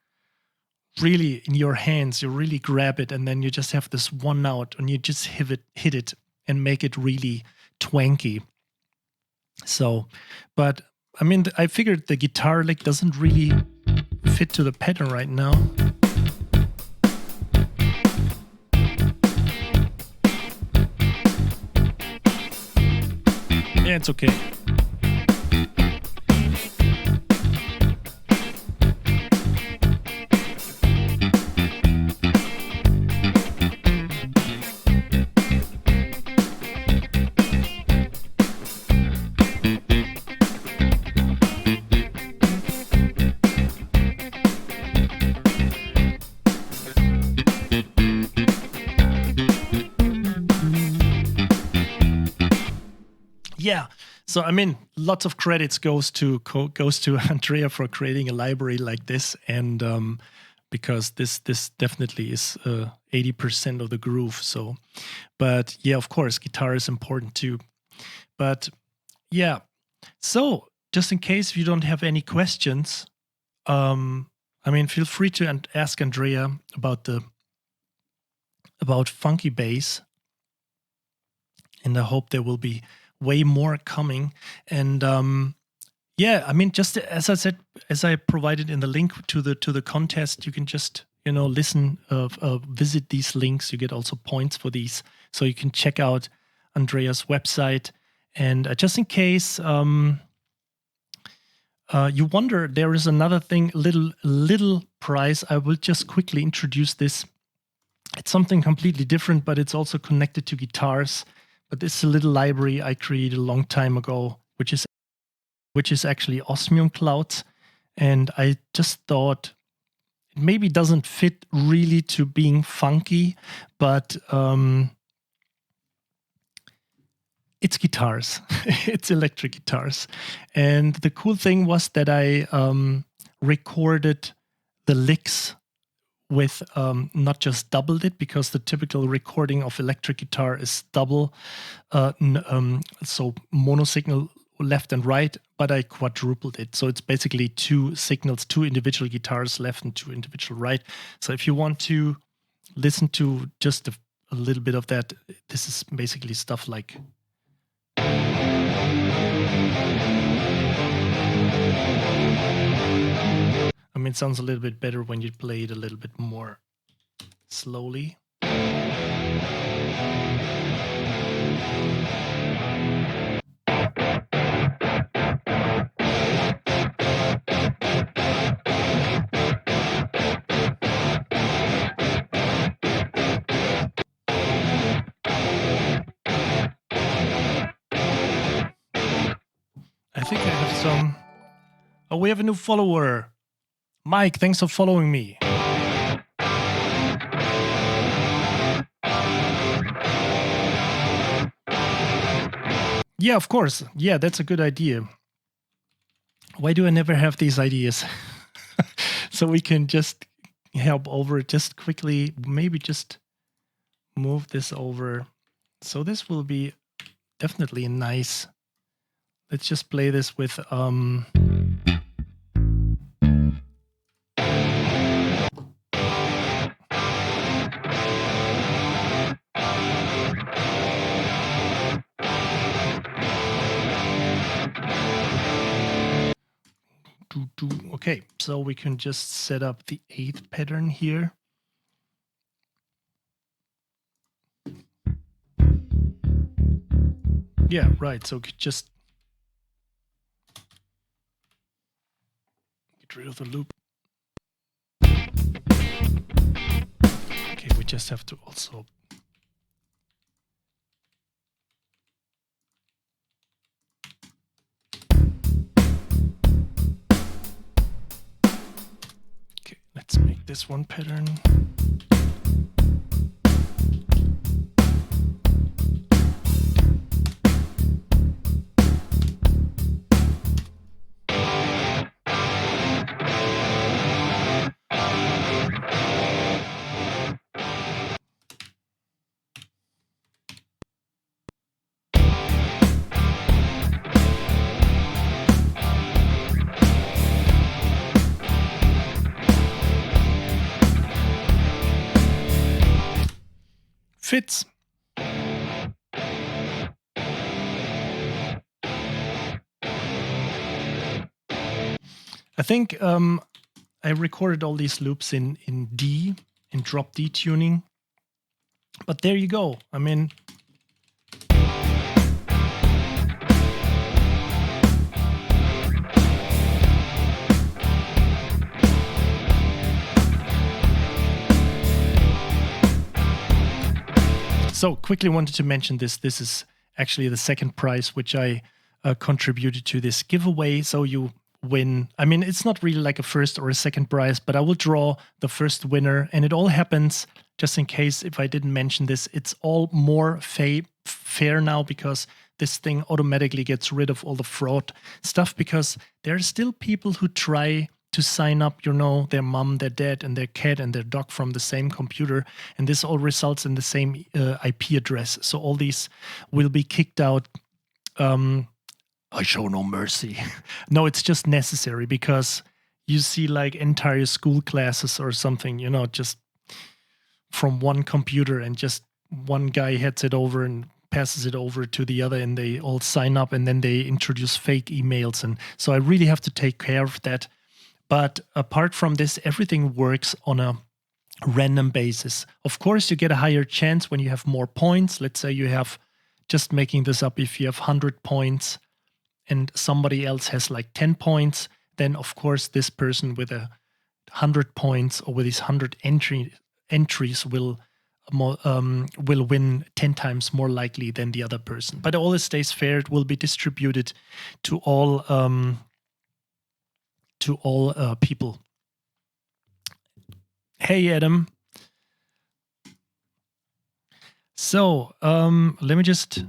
really in your hands, you really grab it, and then you just have this one note and you just hit it and make it really twanky. So, but I mean, I figured the guitar lick doesn't really fit to the pattern right now. Yeah, it's okay. Yeah, so I mean, lots of credits goes to Andrea for creating a library like this, and because this definitely is 80% of the groove. So, but yeah, of course, guitar is important too. But yeah, so just in case you don't have any questions, I mean, feel free to ask Andrea about funky bass, and I hope there will be way more coming. And yeah, I mean, just as I said, as I provided in the link to the contest, you can just listen, visit these links. You get also points for these, so you can check out Andrea's website. And just in case you wonder, there is another thing, little prize. I will just quickly introduce this. It's something completely different, but it's also connected to guitars. But this is a little library I created a long time ago, which is actually Osmium Clouds. And I just thought it maybe doesn't fit really to being funky, but it's guitars. It's electric guitars. And the cool thing was that I recorded the licks with not just doubled it, because the typical recording of electric guitar is double, so mono signal left and right, but I quadrupled it. So it's basically two signals, two individual guitars left and two individual right. So if you want to listen to just a little bit of that, this is basically stuff like. I mean, it sounds a little bit better when you play it a little bit more slowly. I think I have some. Oh, we have a new follower. Mike, thanks for following me. Yeah, of course. Yeah, that's a good idea. Why do I never have these ideas? So we can just help over it just quickly. Maybe just move this over. So this will be definitely nice. Let's just play this with okay, so we can just set up the 8th pattern here. Yeah, right. So just get rid of the loop. Okay, we just have to also. Okay, let's make this one pattern. Fits. I think I recorded all these loops in D, in drop D tuning. But there you go. I mean, so quickly wanted to mention this. This is actually the second prize which I contributed to this giveaway. So you win. I mean, it's not really like a first or a second prize, but I will draw the first winner. And it all happens, just in case if I didn't mention this, it's all more fair now, because this thing automatically gets rid of all the fraud stuff, because there are still people who try to sign up, their mom, their dad, and their cat and their dog from the same computer. And this all results in the same IP address. So all these will be kicked out. I show no mercy. No, it's just necessary, because you see like entire school classes or something, just from one computer, and just one guy heads it over and passes it over to the other, and they all sign up, and then they introduce fake emails. And so I really have to take care of that. But apart from this, everything works on a random basis. Of course, you get a higher chance when you have more points. Let's say you have, just making this up, if you have 100 points and somebody else has like 10 points, then of course this person with 100 points or with his 100 entries will win 10 times more likely than the other person. But all stays fair. It will be distributed to all people. Hey, Adam. So let me just.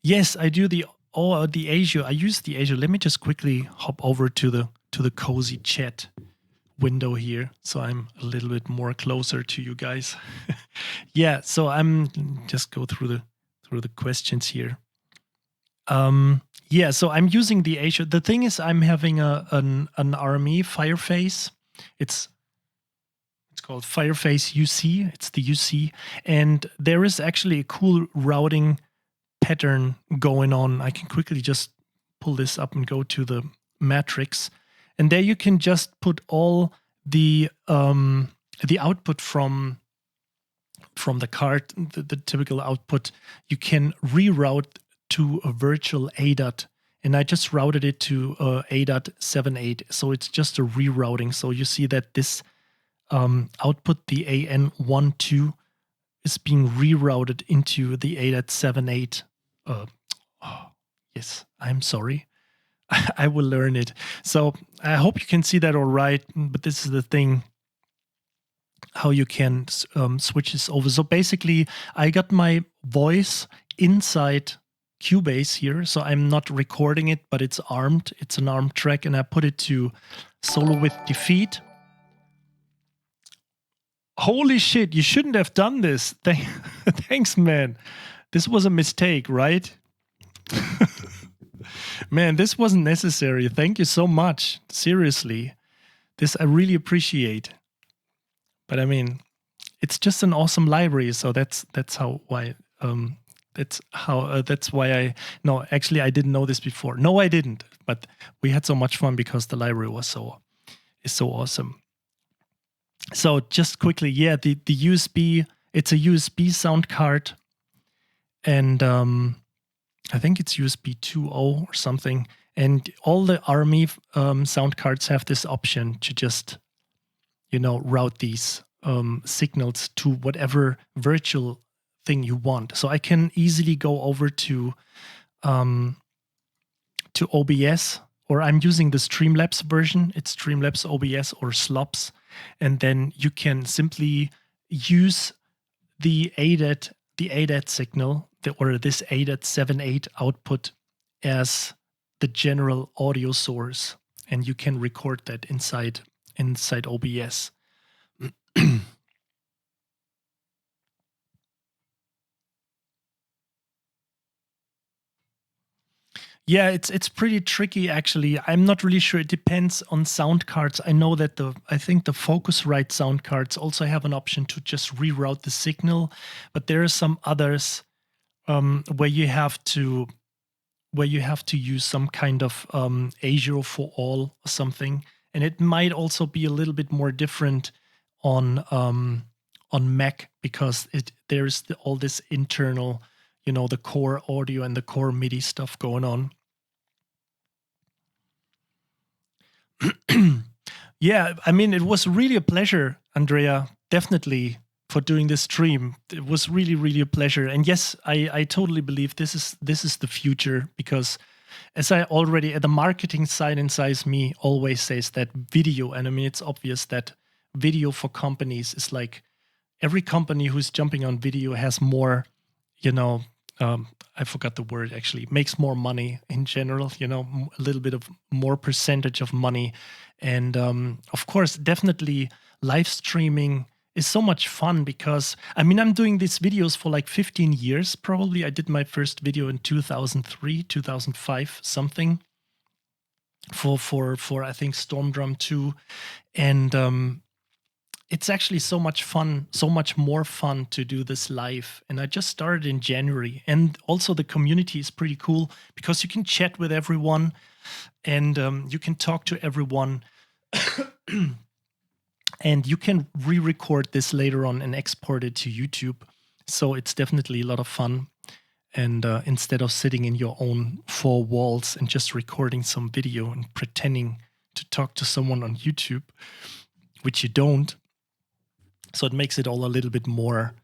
Yes, I do the Azure. I use the Azure. Let me just quickly hop over to the cozy chat window here, so I'm a little bit more closer to you guys. Yeah, so I'm just go through the questions here. Yeah, so I'm using the Azure. The thing is, I'm having an RME Fireface. It's called Fireface UC. It's the UC, and there is actually a cool routing pattern going on. I can quickly just pull this up and go to the matrix, and there you can just put all the output from the card, the typical output. You can reroute to a virtual ADAT, and I just routed it to ADAT 7.8. So it's just a rerouting. So you see that this output, the AN12, is being rerouted into the ADAT 7.8. Yes, I'm sorry. I will learn it. So I hope you can see that all right. But this is the thing, how you can switch this over. So basically, I got my voice inside Cubase here. So I'm not recording it, but it's armed. It's an armed track, and I put it to solo with defeat. Holy shit, you shouldn't have done this. Thanks, man. This was a mistake, right? Man, this wasn't necessary. Thank you so much. Seriously. This I really appreciate. But I mean, it's just an awesome library, so that's why no, actually I didn't know this before. No, I didn't. But we had so much fun because the library is so awesome. So just quickly, yeah, the USB, it's a USB sound card, and I think it's USB 2.0 or something. And all the Army sound cards have this option to just, route these signals to whatever virtual thing you want. So I can easily go over to OBS, or I'm using the Streamlabs version. It's Streamlabs OBS or SLOPS. And then you can simply use the ADAT signal, or this ADAT 7.8 output, as the general audio source, and you can record that inside OBS. Yeah, it's pretty tricky actually. I'm not really sure. It depends on sound cards. I know that I think the Focusrite sound cards also have an option to just reroute the signal, but there are some others where you have to use some kind of Azure for all or something, and it might also be a little bit more different on Mac, because there's all this internal, the core audio and the core MIDI stuff going on. Yeah, I mean, it was really a pleasure, Andrea, definitely, for doing this stream. It was really, really a pleasure. And yes, I totally believe this is the future, because as I already, the marketing side inside me always says that video, and I mean, it's obvious that video for companies is like, every company who's jumping on video has more, I forgot the word actually, makes more money in general, a little bit of more percentage of money. And of course, definitely live streaming is so much fun, because I mean, I'm doing these videos for like 15 years, probably. I did my first video in 2003, 2005, something. for I think Storm Drum 2, and it's actually so much fun, so much more fun to do this live. And I just started in January, and also the community is pretty cool because you can chat with everyone, and you can talk to everyone. And you can re-record this later on and export it to YouTube. So it's definitely a lot of fun. And instead of sitting in your own four walls and just recording some video and pretending to talk to someone on YouTube, which you don't. So it makes it all a little bit more,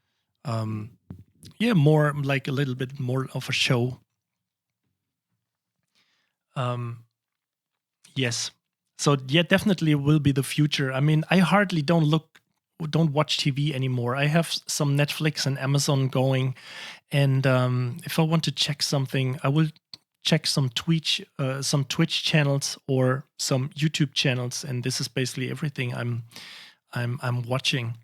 more like a little bit more of a show. Yes. So yeah, definitely will be the future. I mean, I hardly don't watch TV anymore. I have some Netflix and Amazon going, and if I want to check something, I will check some Twitch channels or some YouTube channels, and this is basically everything I'm watching.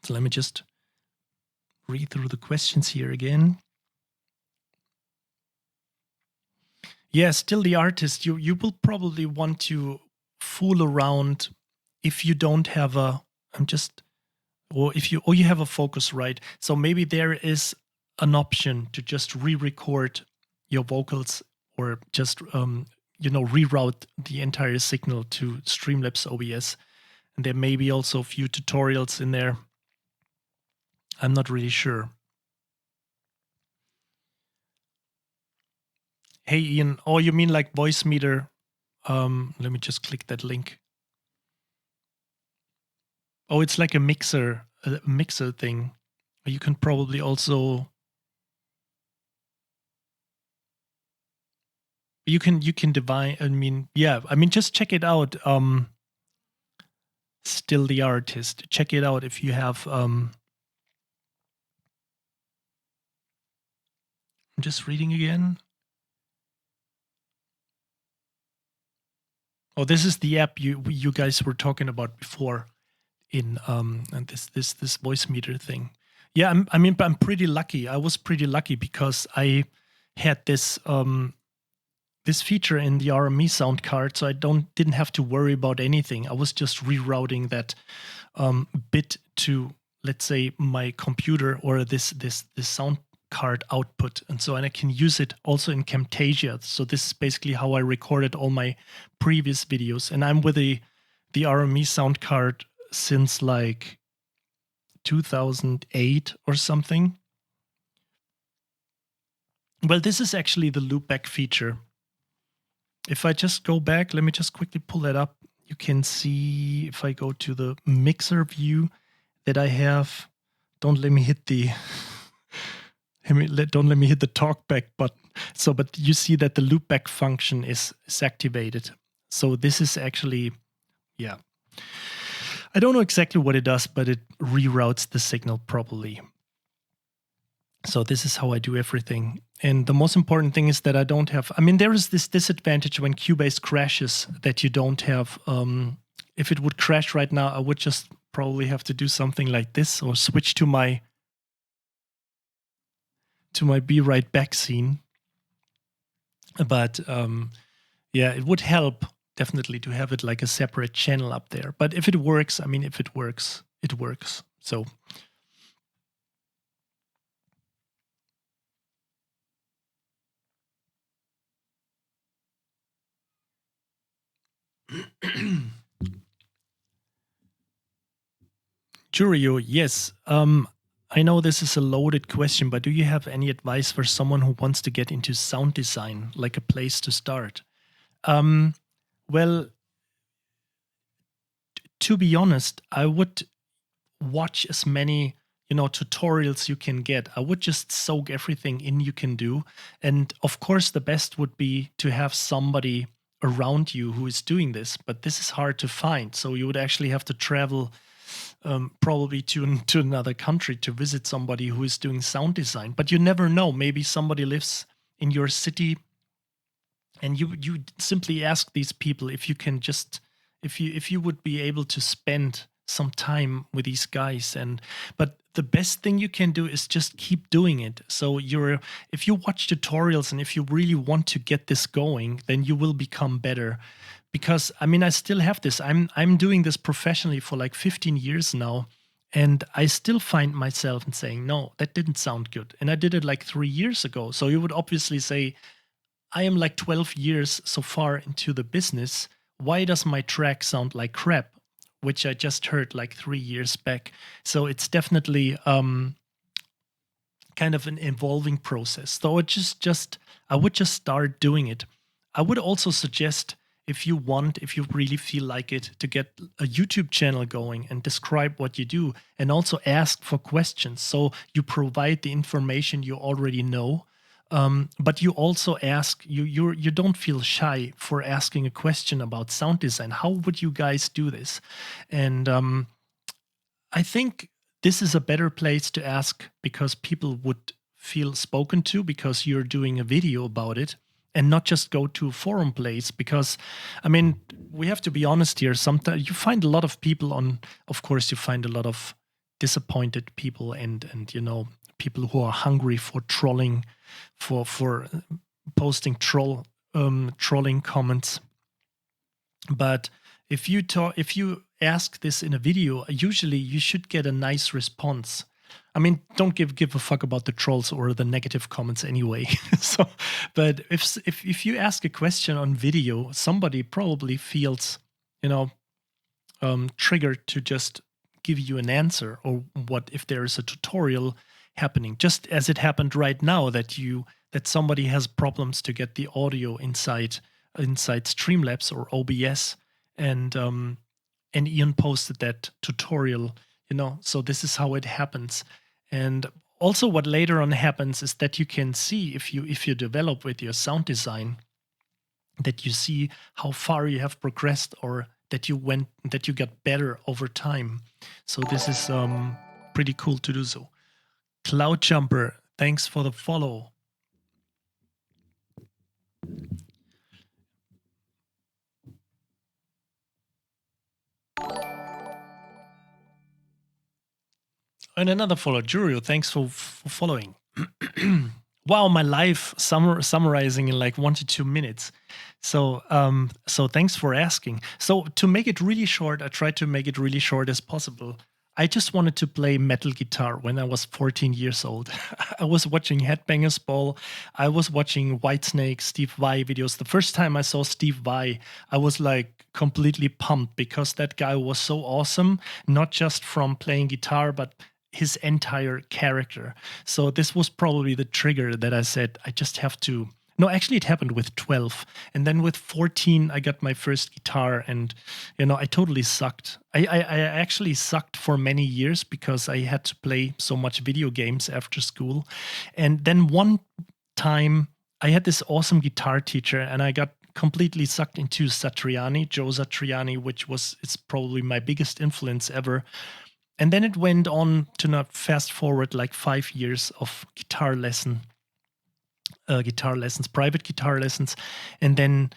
So let me just read through the questions here again. Yeah, still the artist. You will probably want to fool around if you don't have a. Or you have a Focusrite. So maybe there is an option to just re-record your vocals, or just reroute the entire signal to Streamlabs OBS. And there may be also a few tutorials in there. I'm not really sure. Hey, Ian. Oh, you mean like Voicemeeter? Let me just click that link. Oh, it's like a mixer thing. You can probably also you can divine. I mean, yeah. I mean, just check it out. Still the artist. Check it out if you have. I'm just reading again. Oh, this is the app you guys were talking about before, in and this Voicemeeter thing. Yeah, I'm pretty lucky. I was pretty lucky because I had this this feature in the RME sound card, so I didn't have to worry about anything. I was just rerouting that bit to, let's say, my computer or this sound card output, and I can use it also in Camtasia. So this is basically how I recorded all my previous videos, and I'm with the RME sound card since like 2008 or something. Well, this is actually the loopback feature. If I just go back, let me just quickly pull that up. You can see if I go to the mixer view that I have. Don't let me hit the don't let me hit the talkback button. So, but you see that the loopback function is activated. So this is actually, yeah. I don't know exactly what it does, but it reroutes the signal properly. So this is how I do everything. And the most important thing is that I don't have, I mean, there is this disadvantage when Cubase crashes that you don't have, if it would crash right now, I would just probably have to do something like this or switch to my be right back scene. But yeah, it would help definitely to have it like a separate channel up there. But if it works, I mean, if it works, it works. So Jurio, yes. I know this is a loaded question, but do you have any advice for someone who wants to get into sound design, like a place to start? Well, to be honest, I would watch as many tutorials you can get. I would just soak everything in you can do. And of course, the best would be to have somebody around you who is doing this, but this is hard to find. So you would actually have to travel probably to another country to visit somebody who is doing sound design. But you never know. Maybe somebody lives in your city, and you simply ask these people if you can just if you would be able to spend some time with these guys. But the best thing you can do is just keep doing it. So if you watch tutorials and if you really want to get this going, then you will become better. Because I mean, I still have this. I'm doing this professionally for like 15 years now, and I still find myself saying, no, that didn't sound good. And I did it like 3 years ago. So you would obviously say, I am like 12 years so far into the business. Why does my track sound like crap? Which I just heard like 3 years back. So it's definitely kind of an evolving process. So I would just start doing it. I would also suggest, if you really feel like it, to get a YouTube channel going and describe what you do, and also ask for questions. So you provide the information you already know, but you also ask, you don't feel shy for asking a question about sound design. How would you guys do this? And I think this is a better place to ask, because people would feel spoken to, because you're doing a video about it, and not just go to a forum place. Because, I mean, we have to be honest here. Sometimes you find a lot of people of course, you find a lot of disappointed people and people who are hungry for trolling, for posting trolling comments. But if you ask this in a video, usually you should get a nice response. I mean, don't give a fuck about the trolls or the negative comments anyway. So, but if you ask a question on video, somebody probably feels, triggered to just give you an answer, or what if there is a tutorial happening, just as it happened right now, that somebody has problems to get the audio inside Streamlabs or OBS, and Ian posted that tutorial. So this is how it happens. And also what later on happens is that you can see, if you develop with your sound design, that you see how far you have progressed, or that you got better over time. So this is pretty cool to do so. Cloud Jumper, thanks for the follow. And another follow, Jurio, thanks for following. Wow, my life summarizing in like 1 to 2 minutes. So thanks for asking. So to make it really short, I tried to make it really short as possible. I just wanted to play metal guitar when I was 14 years old. I was watching Headbangers Ball. I was watching Whitesnake, Steve Vai videos. The first time I saw Steve Vai, I was like completely pumped, because that guy was so awesome, not just from playing guitar, but his entire character. So this was probably the trigger that I said, I just have to. No, actually, it happened with 12. And then with 14, I got my first guitar, and, I totally sucked. I actually sucked for many years, because I had to play so much video games after school. And then one time, I had this awesome guitar teacher, and I got completely sucked into Joe Satriani, it's probably my biggest influence ever. And then it went on to not fast forward like 5 years of guitar lessons, private guitar lessons. And then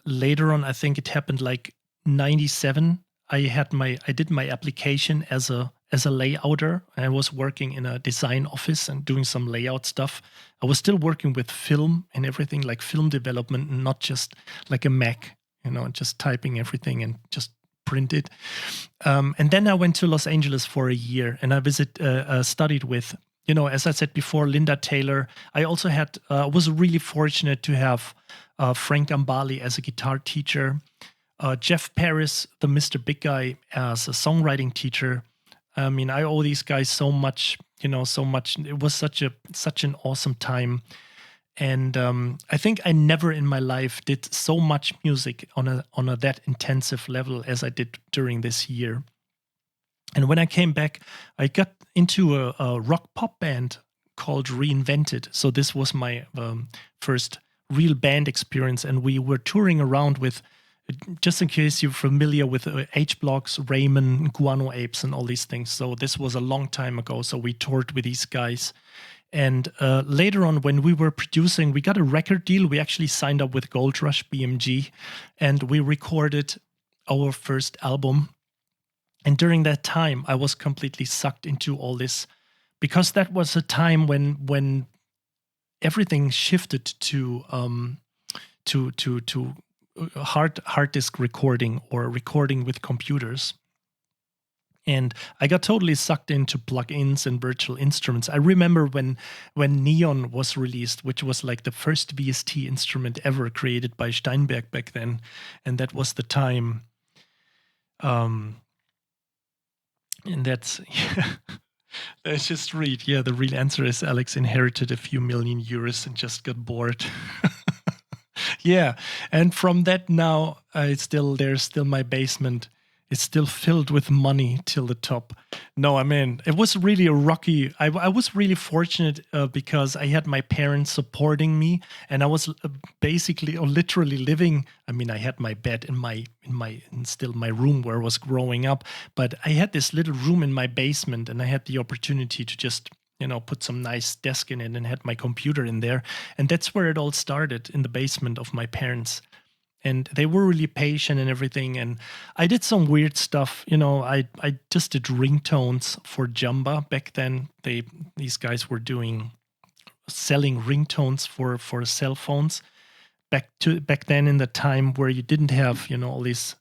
later on, I think it happened like 97. I did my application as a layouter. I was working in a design office and doing some layout stuff. I was still working with film and everything, like film development, and not just like a Mac, just typing everything and just print it. And then I went to Los Angeles for a year, and I studied with, as I said before, Linda Taylor. I also was really fortunate to have Frank Gambale as a guitar teacher, Jeff Paris, the Mr. Big Guy, as a songwriting teacher. I mean, I owe these guys so much, so much. It was such an awesome time. And I think I never in my life did so much music on a that intensive level as I did during this year. And when I came back, I got into a rock pop band called Reinvented. So this was my first real band experience, and we were touring around with, just in case you're familiar with H-Blocks, Raymond, Guano Apes, and all these things. So this was a long time ago. So we toured with these guys. And later on, when we were producing, we got a record deal. We actually signed up with Gold Rush BMG, and we recorded our first album. And during that time, I was completely sucked into all this, because that was a time when everything shifted to hard disk recording, or recording with computers. And I got totally sucked into plugins and virtual instruments. I remember when Neon was released, which was like the first VST instrument ever created by Steinberg back then, and that was the time. And that's let's just read. Yeah, the real answer is Alex inherited a few million euros and just got bored. Yeah, and from that now, there's still my basement. It's still filled with money till the top. No, I mean, it was really a rocky. I was really fortunate because I had my parents supporting me, and I was basically or literally living. I mean, I had my bed in still my room where I was growing up, but I had this little room in my basement, and I had the opportunity to just put some nice desk in it and had my computer in there. And that's where it all started, in the basement of my parents. And they were really patient and everything. And I did some weird stuff. I just did ringtones for Jamba back then. These guys were selling ringtones for cell phones back then, in the time where you didn't have, all these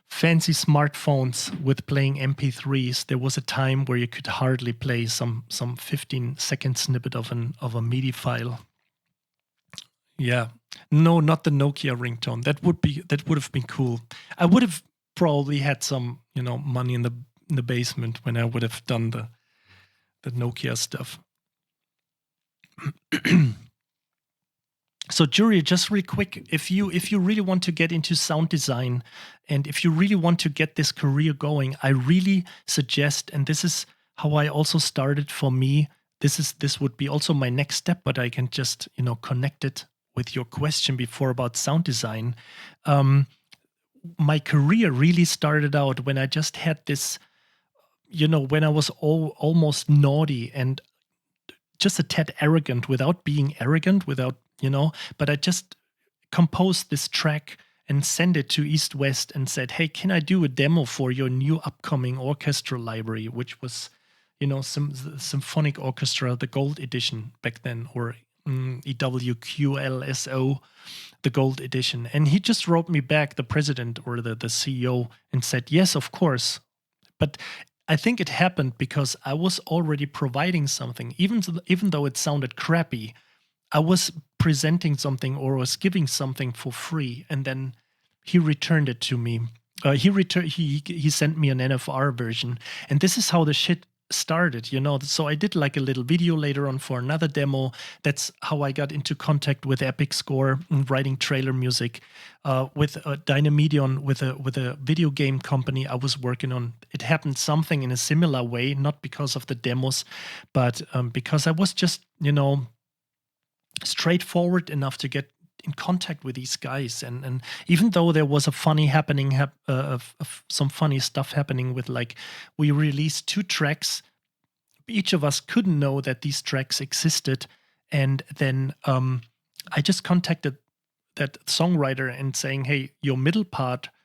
fancy smartphones with playing MP3s. There was a time where you could hardly play some 15-second snippet of a MIDI file. Yeah. No, not the Nokia ringtone. That would have been cool. I would have probably had some, money in the basement when I would have done the Nokia stuff. So, Jury, just really quick, if you really want to get into sound design, and if you really want to get this career going, I really suggest, and this is how I also started for me. This would be also my next step, but I can just connect it with your question before about sound design. My career really started out when I just had this, when I was almost naughty and just a tad arrogant, without being arrogant, but I just composed this track and sent it to East West and said, hey, can I do a demo for your new upcoming orchestra library, which was, some symphonic orchestra, the gold edition back then, or EWQLSO, the gold edition. And he just wrote me back, the president or the CEO, and said, yes, of course. But I think it happened because I was already providing something, even though it sounded crappy. I was presenting something or was giving something for free, and then he returned it to me. He sent me an NFR version, and this is how the shit started. So I did like a little video later on for another demo. That's how I got into contact with Epic Score and writing trailer music with Dynamedion, with a video game company I was working on. It happened something in a similar way, not because of the demos, but because I was just straightforward enough to get in contact with these guys, and even though there was a funny happening, some funny stuff happening with, like, we released 2 tracks, each of us couldn't know that these tracks existed, and then I just contacted that songwriter and saying, hey,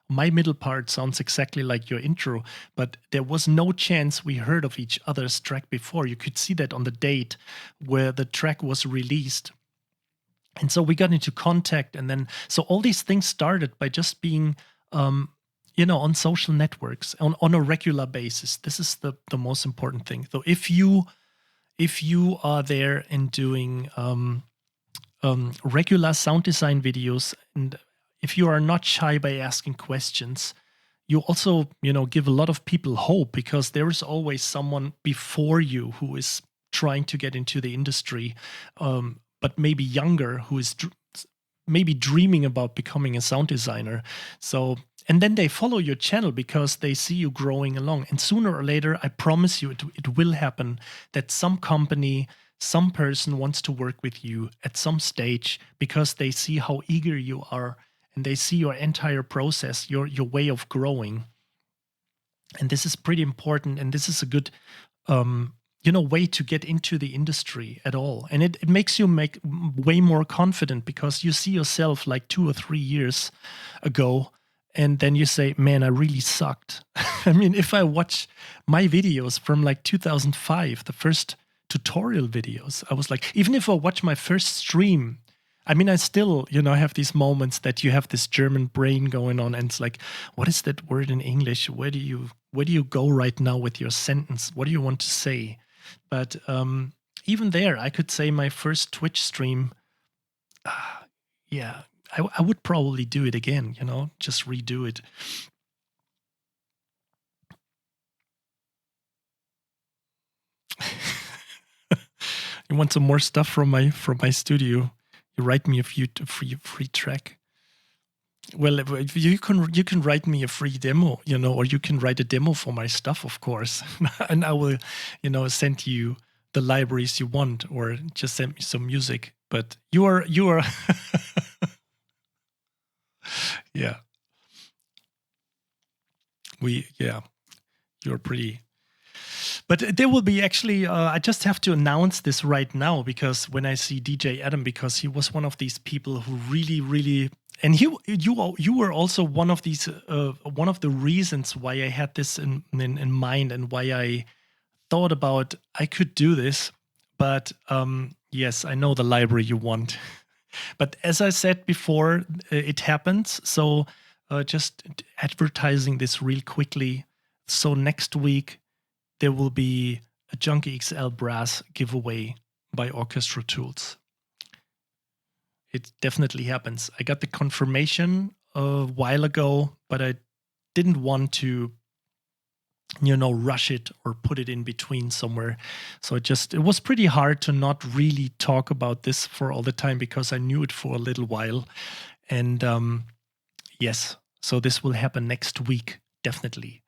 my middle part sounds exactly like your intro, but there was no chance we heard of each other's track before. You could see that on the date where the track was released. And so we got into contact, and then so all these things started by just being, on social networks on a regular basis. This is the most important thing. So if you are there and doing regular sound design videos, and if you are not shy by asking questions, you also give a lot of people hope, because there is always someone before you who is trying to get into the industry. But maybe younger, who is maybe dreaming about becoming a sound designer. So, and then they follow your channel because they see you growing along. And sooner or later, I promise you, it will happen that some company, some person wants to work with you at some stage, because they see how eager you are, and they see your entire process, your way of growing. And this is pretty important, and this is a good way to get into the industry at all. And it makes you way more confident, because you see yourself like 2 or 3 years ago, and then you say, man, I really sucked. I mean, if I watch my videos from like 2005, the first tutorial videos, I was like, even if I watch my first stream, I mean, I still, have these moments that you have this German brain going on, and it's like, what is that word in English? Where do you go right now with your sentence? What do you want to say? But even there, I could say my first Twitch stream, yeah, I would probably do it again, just redo it. You want some more stuff from my studio? You write me a free track. Well, you can write me a free demo, or you can write a demo for my stuff, of course, and I will, send you the libraries you want, or just send me some music. But you are, yeah, you're pretty. But there will be actually, I just have to announce this right now, because when I see DJ Adam, because he was one of these people who really, really, and you were also one of these, one of the reasons why I had this in mind, and why I thought about I could do this. But yes, I know the library you want. But as I said before, it happens. So just advertising this real quickly. So next week, there will be a Junkie XL brass giveaway by Orchestra Tools. It definitely happens. I got the confirmation a while ago, but I didn't want to, rush it or put it in between somewhere. So it was pretty hard to not really talk about this for all the time, because I knew it for a little while. And yes, so this will happen next week, definitely.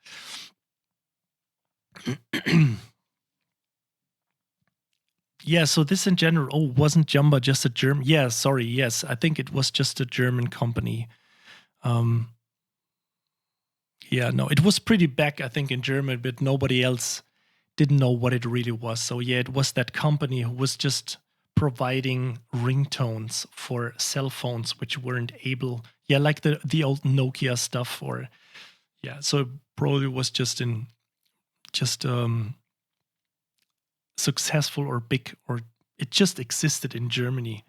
Yeah, so this in general, wasn't Jumba just a German? Yeah, sorry, yes, I think it was just a German company. Yeah, no, it was pretty back, I think, in German, but nobody else didn't know what it really was. So yeah, it was that company who was just providing ringtones for cell phones, which weren't able, like the old Nokia stuff, or so it probably was just successful or big, or it just existed in Germany.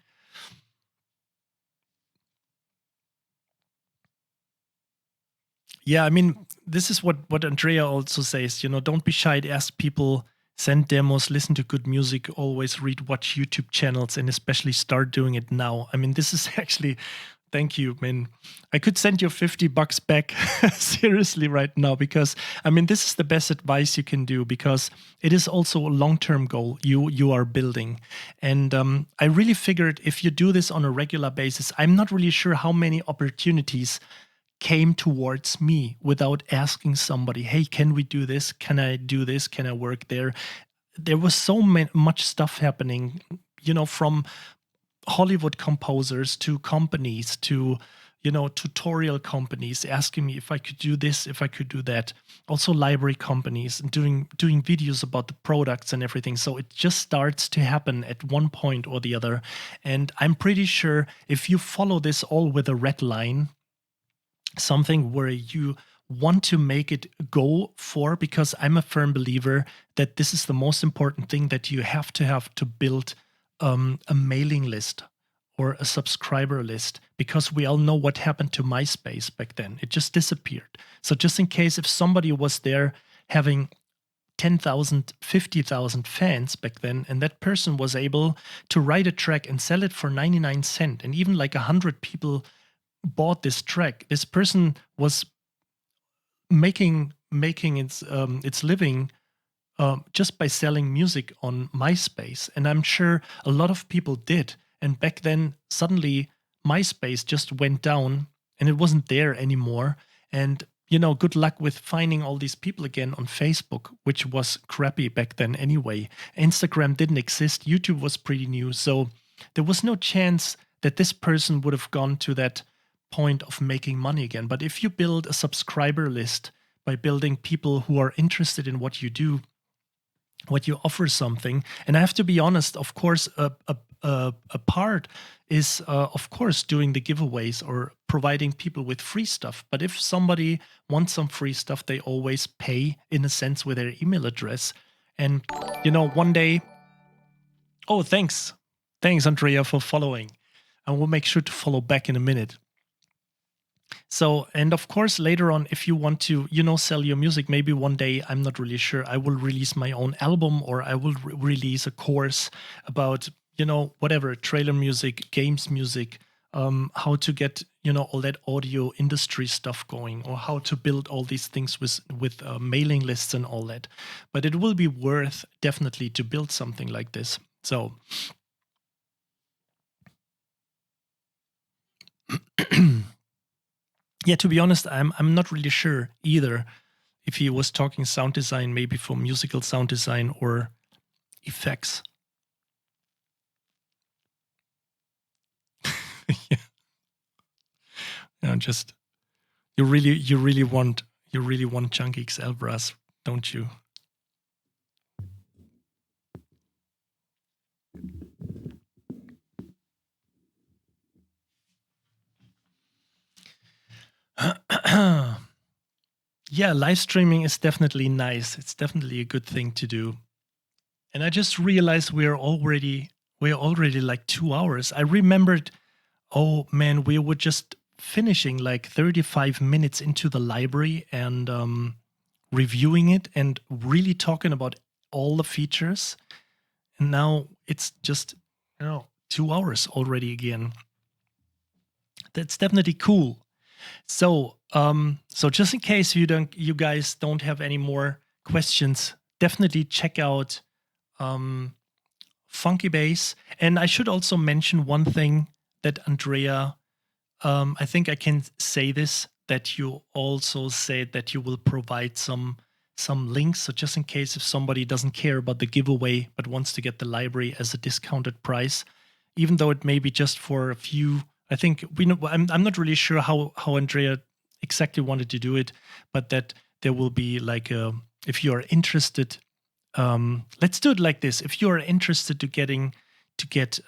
Yeah, I mean, this is what Andrea also says, don't be shy to ask people, send demos, listen to good music, always watch YouTube channels, and especially start doing it now. I mean, this is actually, thank you, man. I could send you $50 back seriously right now, because I mean, this is the best advice you can do, because it is also a long-term goal you are building. And I really figured if you do this on a regular basis, I'm not really sure how many opportunities came towards me without asking somebody, hey, can we do this? Can I do this? Can I work there? There was so much stuff happening, from Hollywood composers to companies to, tutorial companies asking me if I could do this, if I could do that. Also library companies and doing videos about the products and everything. So it just starts to happen at one point or the other. And I'm pretty sure if you follow this all with a red line, something where you want to make it go for, because I'm a firm believer that this is the most important thing that you have to build a mailing list or a subscriber list, because we all know what happened to MySpace back then. It just disappeared. So just in case if somebody was there having 10,000, 50,000 fans back then, and that person was able to write a track and sell it for 99 cents, and even like 100 people bought this track, this person was making its living just by selling music on MySpace. And I'm sure a lot of people did. And back then, suddenly MySpace just went down and it wasn't there anymore. And good luck with finding all these people again on Facebook, which was crappy back then anyway. Instagram didn't exist. YouTube was pretty new. So there was no chance that this person would have gone to that point of making money again. But if you build a subscriber list by building people who are interested in what you do, what you offer something, and I have to be honest, of course, a a part is, of course, doing the giveaways or providing people with free stuff. But if somebody wants some free stuff, they always pay, in a sense, with their email address. And, one day, oh, thanks. Thanks, Andrea, for following. And we'll make sure to follow back in a minute. So, and of course, later on, if you want to, sell your music, maybe one day, I'm not really sure, I will release my own album, or I will release a course about, whatever, trailer music, games music, how to get, all that audio industry stuff going, or how to build all these things with mailing lists and all that. But it will be worth definitely to build something like this. So yeah, to be honest, I'm not really sure either if he was talking sound design, maybe for musical sound design or effects. Yeah, just you really want Chunky XL brass, don't you? Yeah, live streaming is definitely nice. It's definitely a good thing to do. And I just realized we're already like 2 hours. I remembered, oh man, we were just finishing like 35 minutes into the library and reviewing it and really talking about all the features. And now it's just 2 hours already again. That's definitely cool. So, so just in case you guys don't have any more questions, definitely check out Funky Bass. And I should also mention one thing that Andrea, I think I can say this, that you also said that you will provide some links. So just in case if somebody doesn't care about the giveaway but wants to get the library as a discounted price, even though it may be just for a few. I think I'm not really sure how Andrea exactly wanted to do it, but that there will be like if you are interested, let's do it like this. If you are interested to get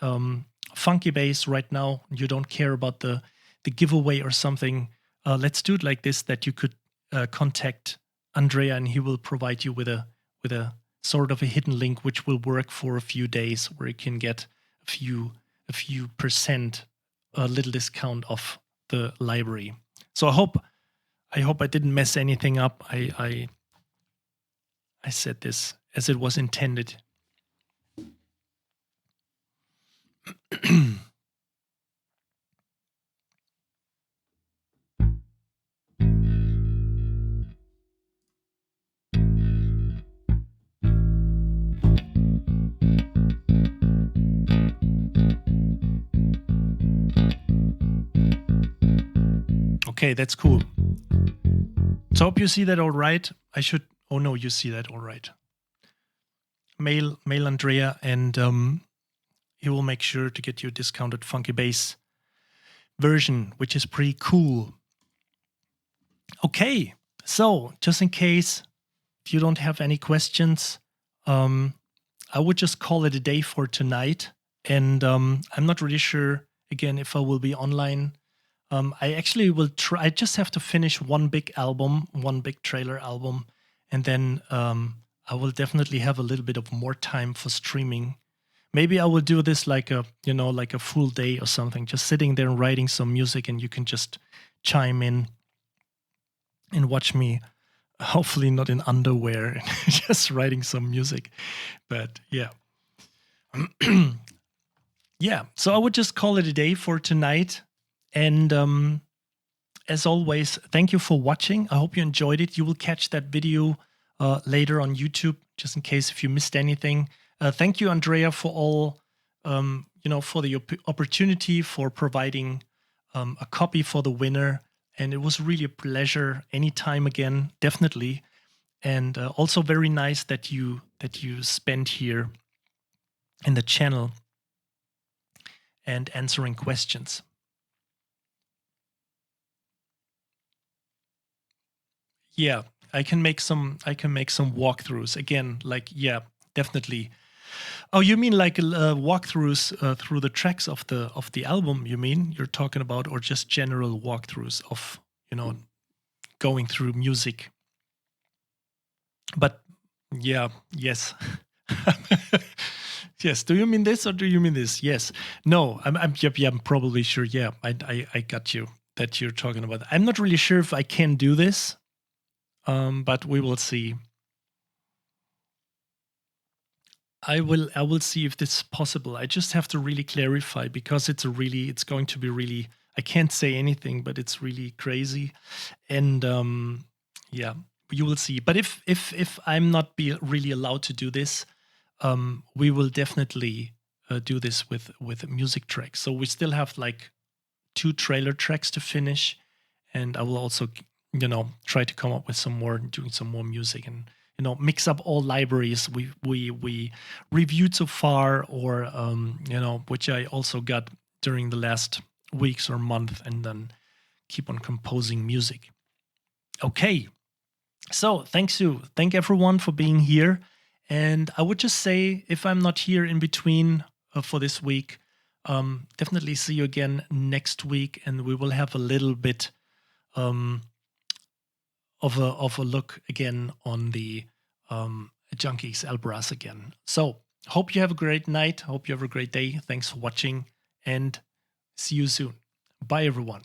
Funky Bass right now, you don't care about the giveaway or something, let's do it like this, that you could contact Andrea and he will provide you with a sort of a hidden link which will work for a few days, where you can get a few percent, a little discount off the library. So I hope I didn't mess anything up. I said this as it was intended. Okay, that's cool. So I hope you see that all right. Oh no, you see that all right. Mail Andrea and he will make sure to get you a discounted Funky Bass version, which is pretty cool. Okay, so just in case if you don't have any questions, I would just call it a day for tonight. And I'm not really sure, again, if I will be online. I actually will try. I just have to finish one big trailer album, and then I will definitely have a little bit of more time for streaming. Maybe I will do this like a full day or something, just sitting there and writing some music, and you can just chime in and watch me, hopefully not in underwear, just writing some music. But yeah. Yeah, so I would just call it a day for tonight. And as always, thank you for watching. I hope you enjoyed it. You will catch that video later on YouTube, just in case if you missed anything. Thank you, Andrea, for all, for the opportunity for providing a copy for the winner. And it was really a pleasure anytime again, definitely. And also very nice that you spent here in the channel and answering questions. Yeah, I can make some walkthroughs again. Like, yeah, definitely. Oh, you mean like walkthroughs through the tracks of the album? You mean you're talking about, or just general walkthroughs of going through music? But yeah, yes. Yes. Do you mean this or do you mean this? Yes. No. Yep. Yeah. I'm probably sure. Yeah. I got you that you're talking about. I'm not really sure if I can do this. But we will see. I will see if this is possible. I just have to really clarify because it's going to be really, I can't say anything, but it's really crazy. And yeah, you will see. But if I'm not be really allowed to do this, we will definitely do this with music tracks. So we still have like 2 trailer tracks to finish, and I will also try to come up with some more, doing some more music, and mix up all libraries we reviewed so far, or which I also got during the last weeks or month, and then keep on composing music. Okay, so thank everyone for being here, and I would just say, if I'm not here in between for this week, definitely see you again next week, and we will have a little bit of a look again on the Junkies Elbras again. So hope you have a great night. Hope you have a great day. Thanks for watching, and see you soon. Bye, everyone.